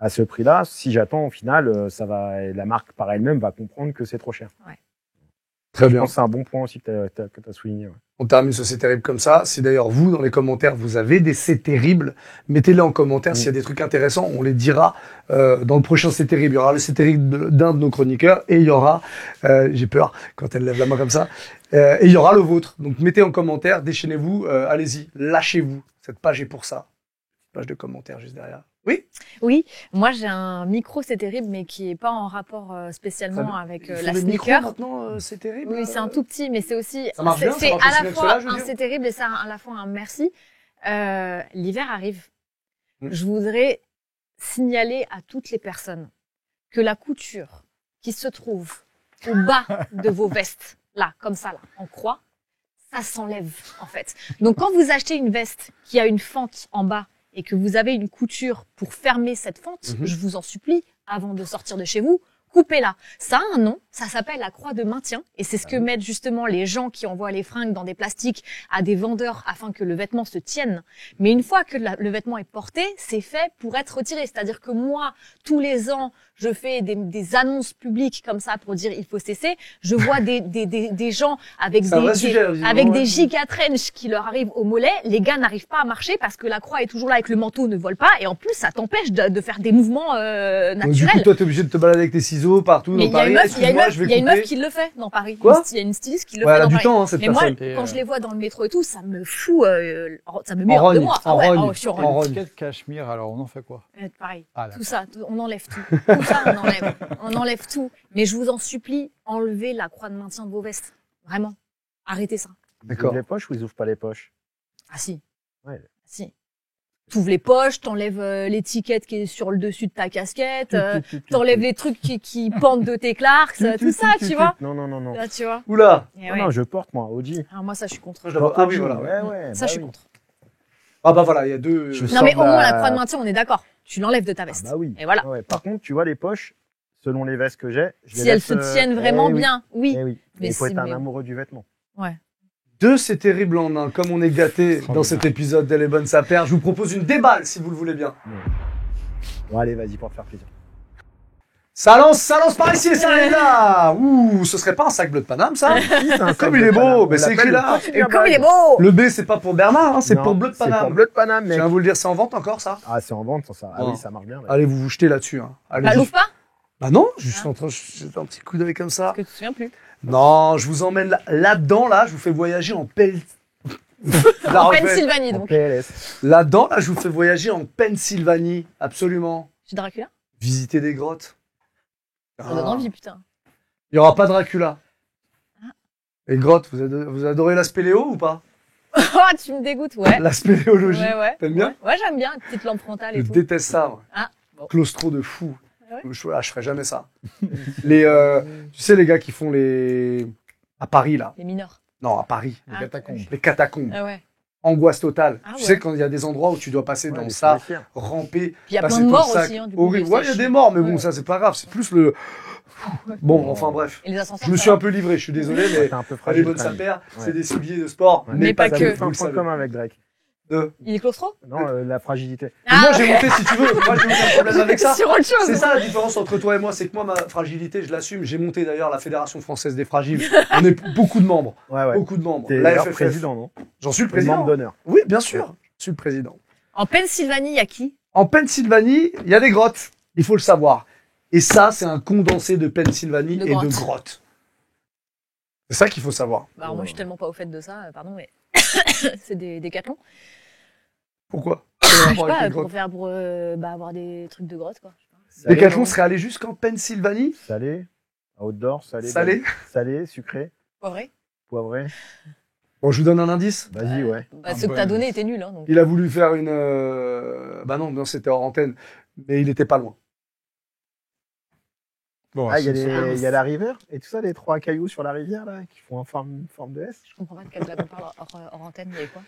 à ce prix-là? Si j'attends, au final, la marque par elle-même va comprendre que c'est trop cher. Très Je bien. pense que c'est un bon point aussi que tu as souligné. Ouais. On termine ce C'est terrible comme ça. Si d'ailleurs vous, dans les commentaires, vous avez des C'est terribles, mettez-les en commentaire. S'il y a des trucs intéressants, on les dira dans le prochain C'est terrible. Il y aura le C'est terrible d'un de nos chroniqueurs et il y aura, j'ai peur quand elle lève la main comme ça, et il y aura le vôtre. Donc mettez en commentaire, déchaînez-vous, allez-y, lâchez-vous. Cette page est pour ça. Page de commentaires juste derrière. Oui. Oui, moi j'ai un micro, c'est terrible, mais qui est pas en rapport spécialement avec Sur la les micros, sneaker. maintenant, c'est terrible. Oui, c'est un tout petit, mais c'est aussi, Ça marche bien, ça c'est marche à aussi la bien que fois cela, je veux un dire. c'est terrible et c'est à la fois un merci. L'hiver arrive. Mm. Je voudrais signaler à toutes les personnes que la couture qui se trouve au bas de vos vestes, là, comme ça, là, en croix, ça s'enlève, en fait. Donc, quand vous achetez une veste qui a une fente en bas et que vous avez une couture pour fermer cette fente, Mhm. je vous en supplie, avant de sortir de chez vous, coupez-la. Ça a un nom, ça s'appelle la croix de maintien, et c'est ce que mettent justement les gens qui envoient les fringues dans des plastiques à des vendeurs afin que le vêtement se tienne. Mais une fois que le vêtement est porté, c'est fait pour être retiré. C'est-à-dire que moi, tous les ans, je fais des annonces publiques comme ça pour dire il faut cesser. Je vois des gens avec C'est un vrai sujet, visiblement, avec ouais. des giga trench qui leur arrivent au mollet. Les gars n'arrivent pas à marcher parce que la croix est toujours là et que le manteau ne vole pas. Et en plus, ça t'empêche de faire des mouvements Donc, du coup, naturels. toi, t'es obligé de te balader avec tes ciseaux partout Mais dans Paris. il y a Excuse-moi, je vais il y a une couper. meuf qui le fait dans Paris. Quoi Il y a une styliste qui le Ouais, fait elle a dans du Paris. temps, hein, cette Mais moi, personne. Et, quand je les vois dans le métro et tout, ça me fout, ça me met En hors de rogne, moi. en Ah ouais, rogne, je suis en en rogne. rogne. Quel cachemire, alors on en fait quoi? Pareil. Ah, d'accord. Tout ça, on enlève tout. Tout ça, on enlève. On enlève tout. Mais je vous en supplie, enlevez la croix de maintien de vos vestes. Vraiment. Arrêtez ça. Ils D'accord. ouvrent les poches ou ils ouvrent pas les poches? Ah si. Ouais. Si. t'ouvres les poches, t'enlèves l'étiquette qui est sur le dessus de ta casquette, t'enlèves les trucs qui pendent de tes Clarks, tout ça, tu vois. Non. Là, tu vois. Oula. Et Non, je porte, moi, OG. Alors moi, ça, je suis contre. Ah oui, voilà. Ouais, Ça, je suis contre. Ah bah voilà, il y a deux. Non, mais au moins, la croix de maintien, on est d'accord. Tu l'enlèves de ta veste. Ah bah oui. Et voilà. Ouais. Par contre, tu vois, les poches, selon les vestes que j'ai, je les Si elles laisse, se tiennent vraiment bien, oui. Eh oui. Mais Il faut si- être un mais- amoureux du vêtement. Ouais. Deux, c'est terrible en un. Comme on est gâté dans cet épisode d'Elle est bonne sa paire, je vous propose une déballe si vous le voulez bien. Bon, allez, vas-y, pour te faire plaisir. Ça lance par ici et ça arrive là. Ouh, ce serait pas un sac bleu de Paname, ça? Comme il est beau, mais c'est écrit là. Et comme il est beau! Le B, c'est pas pour Bernard, hein, c'est Non, pour bleu de C'est pour Paname. bleu de Paname, Je mec. viens de vous le dire, c'est en vente encore, ça? Ah, c'est en vente, ça. Ah Bon. oui, ça marche bien. là. Allez, vous jetez là-dessus, hein. Allez, Bah, l'ouvre pas? Bah non, je suis en train de jeter un petit coup d'œil comme ça. Parce que tu te souviens plus. Non, je vous emmène là-dedans, là, je vous fais voyager en En Pennsylvanie, En donc. PLS. Là-dedans, là, je vous fais voyager en Pennsylvanie, absolument. C'est Dracula? Visiter des grottes. Ça donne envie, putain. Il y aura pas Dracula. Ah. Et grottes, vous adorez la spéléo ou pas? Oh, tu me dégoûtes, ouais. La spéléologie. Ouais. T'aimes bien? Ouais, j'aime bien. Petite lampe frontale Je et tout. déteste ça. Moi. Ah, bon. Claustro de fou. Ah ouais Je ferais jamais ça. Tu sais, les gars qui font les... À Paris, là. Les mineurs. Non, à Paris. Ah. Les catacombes. Ah ouais. Angoisse totale. Ah tu ouais. sais, quand il y a des endroits où tu dois passer Ouais, dans mais ça, c'est fier. ramper, Puis il y a passer plein de ton morts sac. aussi, hein, du coup. Horrible. mais Ouais, il y a c'est des chiant. morts, mais bon, Ouais. ça, c'est pas grave. C'est plus le... Bon, enfin bref. Et les ascenseurs. Je me ça suis va un peu livré, je suis désolé, Ouais, mais t'es un peu allez, fragile. bonne quand sa même. paire, Ouais. c'est des souliers de sport. Ouais. Mais pas ça, que. vous C'est un le point savez. commun avec Drake. Il est claustro? Non, la fragilité. Et moi, j'ai monté, si tu veux, moi, j'ai aucun problème avec ça. Sur autre chose. C'est ça la différence entre toi et moi, c'est que moi, ma fragilité, je l'assume. J'ai monté d'ailleurs la Fédération Française des Fragiles. On est beaucoup de membres. Ouais. Beaucoup de membres. T'es La d'ailleurs FFF. président, non? J'en suis le T'es membre président. d'honneur. Oui, bien sûr. Je suis le président. En Pennsylvanie, il y a qui? En Pennsylvanie, il y a des grottes. Il faut le savoir. Et ça, c'est un condensé de Pennsylvanie De et de grottes. grottes. C'est ça qu'il faut savoir. Bah, alors, moi, je suis tellement pas au fait de ça, pardon, mais c'est des décathlons. Pourquoi Je sais Rapport avec pas, les grottes. pour faire, avoir des trucs de grotte, quoi. Salé, Décathlon non serait allé jusqu'en Pennsylvanie. Salé, outdoor, salé. Salé. Salé, sucré, Pas vrai? poivré. Bon, je vous donne un indice. Vas-y, ouais. Bah, ceux que t'as donné étaient nuls, hein, donc. Il a voulu faire une... Bah non, c'était hors antenne. Mais il était pas loin. Bon, Ah, il c'est- y a la rivière et tout ça, les trois cailloux sur la rivière, là, qui font en forme de S. Je comprends pas de quelle blague on parle hors antenne, il y avait quoi?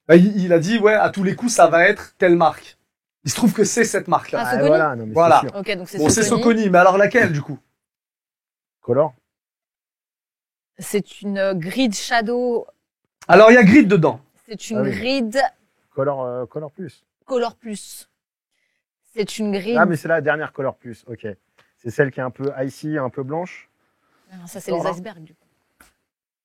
Bah, il a dit, ouais, à tous les coups, ça va être telle marque. Il se trouve que c'est cette marque-là. Ah, Ah, Soconi voilà, non, mais Voilà. c'est sûr. Ok, donc c'est Bon, c'est Soconi. Soconi, mais alors laquelle, du coup? Color. C'est une grid shadow. Alors, il y a Grid dedans. C'est une Ah oui. grid Color plus. Color plus. C'est une grid. Ah, mais c'est la dernière Color plus, ok. C'est celle qui est un peu icy, un peu blanche. Ah, ça, c'est les icebergs, du coup.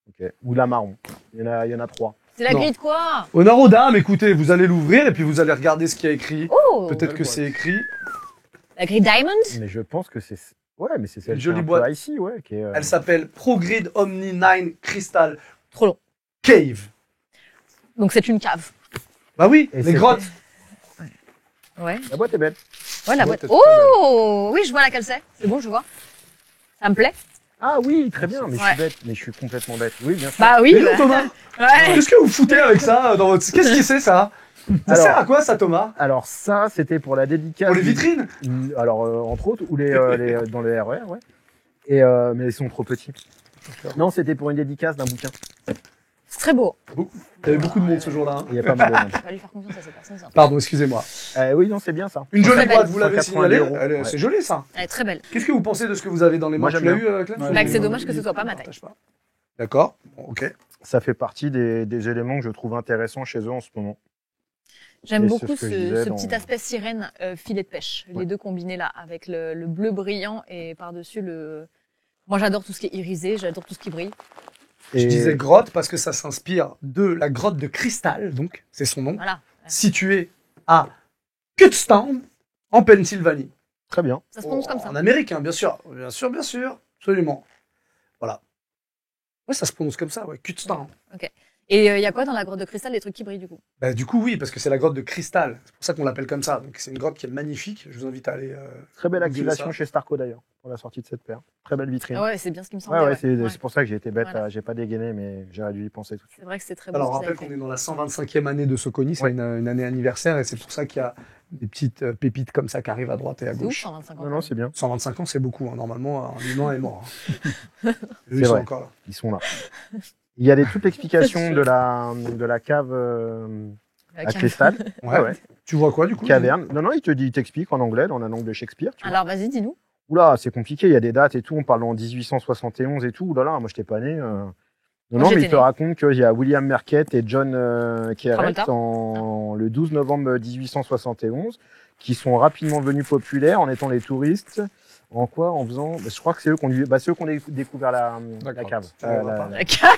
Ok. Ou la marron. Il y en a trois. C'est la Non. grid quoi? Honneur aux dames, écoutez, vous allez l'ouvrir et puis vous allez regarder ce qu'il y a écrit. Oh! Peut-être que c'est écrit. La grid diamond? Mais je pense que c'est. Ouais, mais c'est celle Une qui est jolie un boîte. peu icy, ouais. Qui est, Elle s'appelle ProGrid Omni 9 Crystal Trop long. Cave. Donc c'est une cave. Bah oui, Et les c'est- grottes. Ouais. La boîte est belle. Ouais, la Ouais, boîte. t'es Oh! Oui, je vois laquelle c'est. C'est bon, je vois. Ça me plaît. Ah oui, très bien. Mais je Ouais. suis bête. Mais je suis complètement bête. Oui, bien sûr. Bah oui. Mais non, bah. Thomas, Ouais. qu'est-ce que vous foutez avec ça dans votre... Qu'est-ce que c'est ça? Ça Alors- sert à quoi ça, Thomas? Alors ça, c'était pour la dédicace. Pour les vitrines? Alors entre autres, ou dans les RER, ouais. Et mais ils sont trop petits. Non, c'était pour une dédicace d'un bouquin. C'est très beau. Il y avait beaucoup de monde ce jour-là. hein. Il y a pas mal de monde. Je vais pas lui faire confiance à cette personne. ça. Pardon, excusez-moi. Oui, non, c'est bien ça. Une jolie Très boîte, belle. vous l'avez 190 signalé. euros. Ouais. C'est joli ça. Elle est très belle. Qu'est-ce que vous pensez de ce que vous avez dans les mains? Moi, Tu j'aime l'as bien. eu, Clem? Ouais, Là, que c'est dommage que ce soit pas ma taille. Partage pas. D'accord. Bon, ok. Ça fait partie des éléments que je trouve intéressants chez eux en ce moment. J'aime Et beaucoup c'est ce que je disais ce dans- petit aspect sirène filet de pêche. Ouais. Les deux combinés là, avec le bleu brillant et par-dessus le... Moi, j'adore tout ce qui est irisé, j'adore tout ce qui brille. Je disais grotte parce que ça s'inspire de la grotte de cristal, donc c'est son nom, Voilà. située à Kutztown, en Pennsylvanie. Très bien. Ça se prononce comme ça. En Amérique, hein, bien sûr. Bien sûr, absolument. Voilà. Ouais, ça se prononce comme ça, ouais, Kutztown. Et il y a quoi dans la grotte de cristal, des trucs qui brillent du coup? Bah, du coup, oui, parce que c'est la grotte de cristal. C'est pour ça qu'on l'appelle comme ça. Donc, c'est une grotte qui est magnifique. Je vous invite à aller. Très belle Googler activation ça. chez Starco d'ailleurs, pour la sortie de cette paire. Très belle vitrine. Ah ouais, c'est bien ce qui me semblait. Ouais, Ouais. c'est pour ça que j'ai été bête, Voilà. j'ai pas dégainé, mais j'aurais dû y penser tout de suite. C'est vrai que c'est très beau. Alors, on ce qu'ils rappelle avaient qu'on fait. est dans la 125e année de Soconi. C'est Ouais. une année anniversaire et c'est pour ça qu'il y a des petites pépites comme ça qui arrivent à droite et à C'est ouf, gauche. 125 ans. Non, non, c'est bien. 125 ans, c'est beaucoup. Hein. Normalement, un humain est mort. Hein. Eux, C'est ils sont vrai. encore là. Ils sont là. Il y a toute l'explication de la cave à cristal. Ouais. Ouais. Tu vois quoi, du coup? Caverne. Non, non, il t'explique en anglais, dans la langue de Shakespeare. Tu vois. Alors vas-y, dis-nous. Oula, c'est compliqué, il y a des dates et tout, on parle en 1871 et tout. Oulala, moi, je t'ai pas né. Non, Moi, non, mais j'étais il te née. raconte qu'il y a William Merket et John Kerrett Travolta. le 12 novembre 1871 qui sont rapidement devenus populaires en étant les touristes. En quoi? En faisant. Bah, je crois que c'est eux qui ont découvert la cave. Ça va pas. La cave.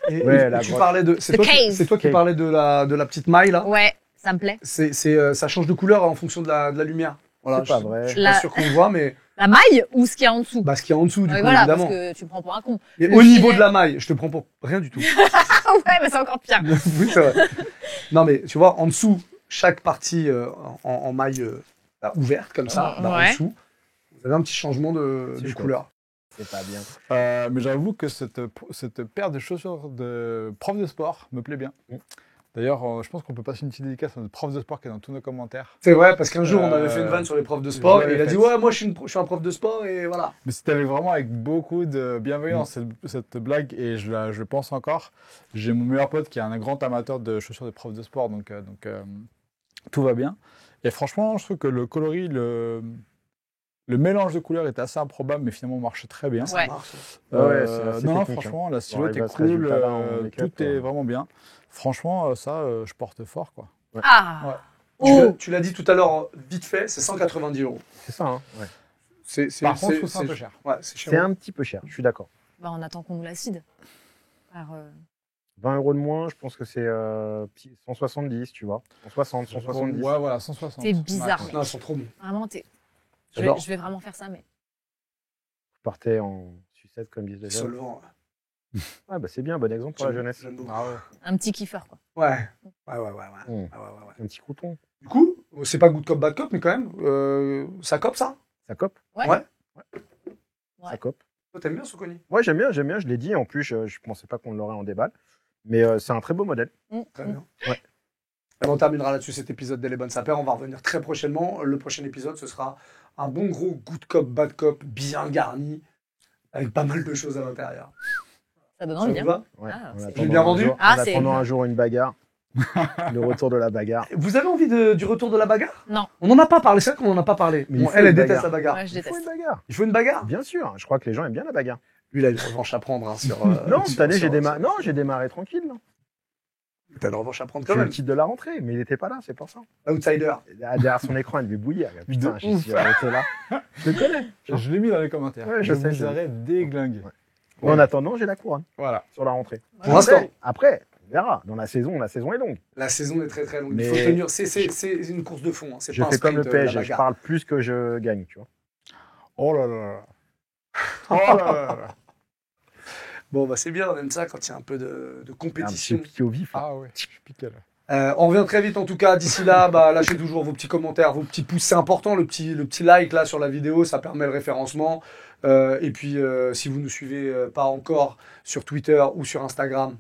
Et, Ouais, et la tu grotte. parlais de. C'est The toi, cave. c'est toi qui Cave. parlais de la petite maille, là. Ouais, ça me plaît. Ça change de couleur en fonction de la lumière. Voilà, C'est pas je- vrai. Je suis pas sûr qu'on le voit, mais La maille ou ce qu'il y a en dessous? bah, ce qu'il y a en dessous, du Ouais, coup, voilà, évidemment. parce que tu me prends pour un con. Mais le au niveau filet- de la maille, je te prends pour rien du tout. Ah ouais, mais c'est encore pire. Oui, c'est vrai. Non, mais tu vois, en dessous, chaque partie en maille bah, ouverte, comme ça, bah, en Ouais. dessous, vous avez un petit changement de C'est chouette. couleur. C'est pas bien. Mais j'avoue que cette paire de chaussures de prof de sport me plaît bien. Mm. D'ailleurs, je pense qu'on peut passer une petite dédicace à notre prof de sport qui est dans tous nos commentaires. C'est vrai, parce qu'un jour, on avait fait une vanne sur les profs de sport, je et il a l'avais dit, faite. ouais, moi, je suis un prof de sport, et voilà. Mais c'était vraiment avec beaucoup de bienveillance cette blague et je pense encore. J'ai mon meilleur pote qui est un grand amateur de chaussures de prof de sport, donc tout va bien. Et franchement, je trouve que le coloris, le mélange de couleurs est assez improbable, mais finalement marche très bien. Ça Ouais. marche. Ouais, c'est assez non, technique, franchement, la silhouette arriver à est ce cool, résultat-là en make-up, tout est vraiment bien. Franchement, ça, je porte fort, quoi. Ah. Ouais. Tu l'as dit tout à l'heure, vite fait, c'est 190 €. C'est ça, hein. Ouais. Par contre, je trouve ça un peu cher. Ouais, c'est cher. C'est un petit peu cher, je suis d'accord. Bah, on attend qu'on nous l'acide. 20 € de moins, je pense que c'est 170, tu vois. 160, 170. Ouais, voilà, 160. C'est bizarre. Ouais. Non, ils sont trop bons. Vraiment, J'adore. je vais vraiment faire ça, mais. Je partais en sucette, comme disent les jeunes. Solvant. Ouais, bah c'est bien, bon exemple pour la jeunesse. J'aime beaucoup. Ah ouais. Un petit kiffeur, quoi. Ouais. Ouais. Mm. Ouais, ouais, ouais. Un petit crouton. Du coup, c'est pas good cop, bad cop, mais quand même, ça cope ça? Ça cope. Ouais. Ouais. Ça cope. Toi, t'aimes bien Soconi? Ouais, j'aime bien, je l'ai dit. En plus, je pensais pas qu'on l'aurait en déballe. Mais c'est un très beau modèle. Très bien. Ouais. Alors, on terminera là-dessus cet épisode d'Elle est bonne sa paire. On va revenir très prochainement. Le prochain épisode, ce sera un bon gros good cop, bad cop, bien garni, avec pas mal de choses à l'intérieur. Ça donne Ça envie, vous hein. va? Ouais. Ah, En c'est- attendant J'ai bien un vendu jour- Ah, en c'est- attendant un jour une bagarre. Le retour de la bagarre. Vous avez envie du retour de la bagarre? Non. On n'en a pas parlé, c'est vrai qu'on n'en a pas parlé. Mais Bon, il faut elle une déteste bagarre. la bagarre. Ouais, je Il faut déteste. une bagarre. Il faut une bagarre? Bien sûr. Je crois que les gens aiment bien la bagarre. Lui, il a une revanche à prendre hein, sur. Non, sur- cette année, sur- j'ai démarré tranquille. Non. T'as une revanche à prendre J'ai quand eu même. le titre de la rentrée, mais il n'était pas là, c'est pour ça. Outsider. Derrière son écran, elle devait bouillir. Putain, De j'ai ouf. si elle était là. Je le connais. Je l'ai mis dans les commentaires. Ouais, je je sais, vous je- aurais déglingué. Ouais. En attendant, j'ai la couronne Voilà. sur la rentrée. Pour l'instant. Après, on verra. Dans la saison est longue. La saison est très très longue. Mais- Il faut tenir. C'est une course de fond. Hein. C'est Je pas un fais comme le sprint, la PSG, je bagarre. parle plus que je gagne, tu vois. Oh là là là. Oh là là là là. Bon, bah c'est bien, on aime ça quand il y a un peu de Un compétition. petit piqué au vif. Ah ouais, je suis piqué là. On revient très vite en tout cas. D'ici là, bah, lâchez toujours vos petits commentaires, vos petits pouces. C'est important, le petit like là sur la vidéo, ça permet le référencement. Et puis, si vous ne nous suivez pas encore sur Twitter ou sur Instagram,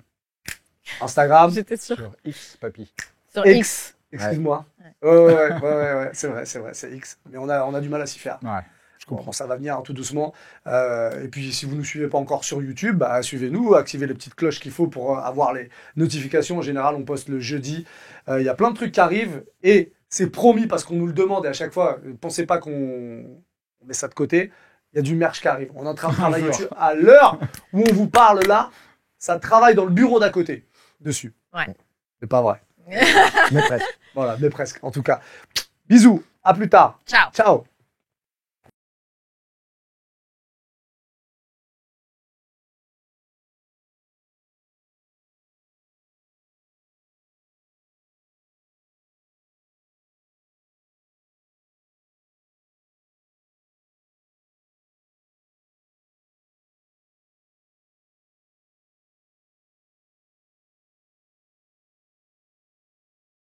J'étais sûre. Sur X, papy. Sur X. X. Excuse-moi. Ouais, c'est vrai, c'est X. Mais on a du mal à s'y faire. Ouais. Je comprends, ça va venir hein, tout doucement. Et puis, si vous ne nous suivez pas encore sur YouTube, bah, suivez-nous, activez les petites cloches qu'il faut pour avoir les notifications. En général, on poste le jeudi. Il y a plein de trucs qui arrivent et c'est promis parce qu'on nous le demande et à chaque fois, ne pensez pas qu'on met ça de côté. Il y a du merch qui arrive. On est en train de travailler dessus. À l'heure où on vous parle là, ça travaille dans le bureau d'à côté, dessus. Ouais. C'est pas vrai. Mais presque. Voilà, mais presque. En tout cas, bisous, à plus tard. Ciao. Ciao.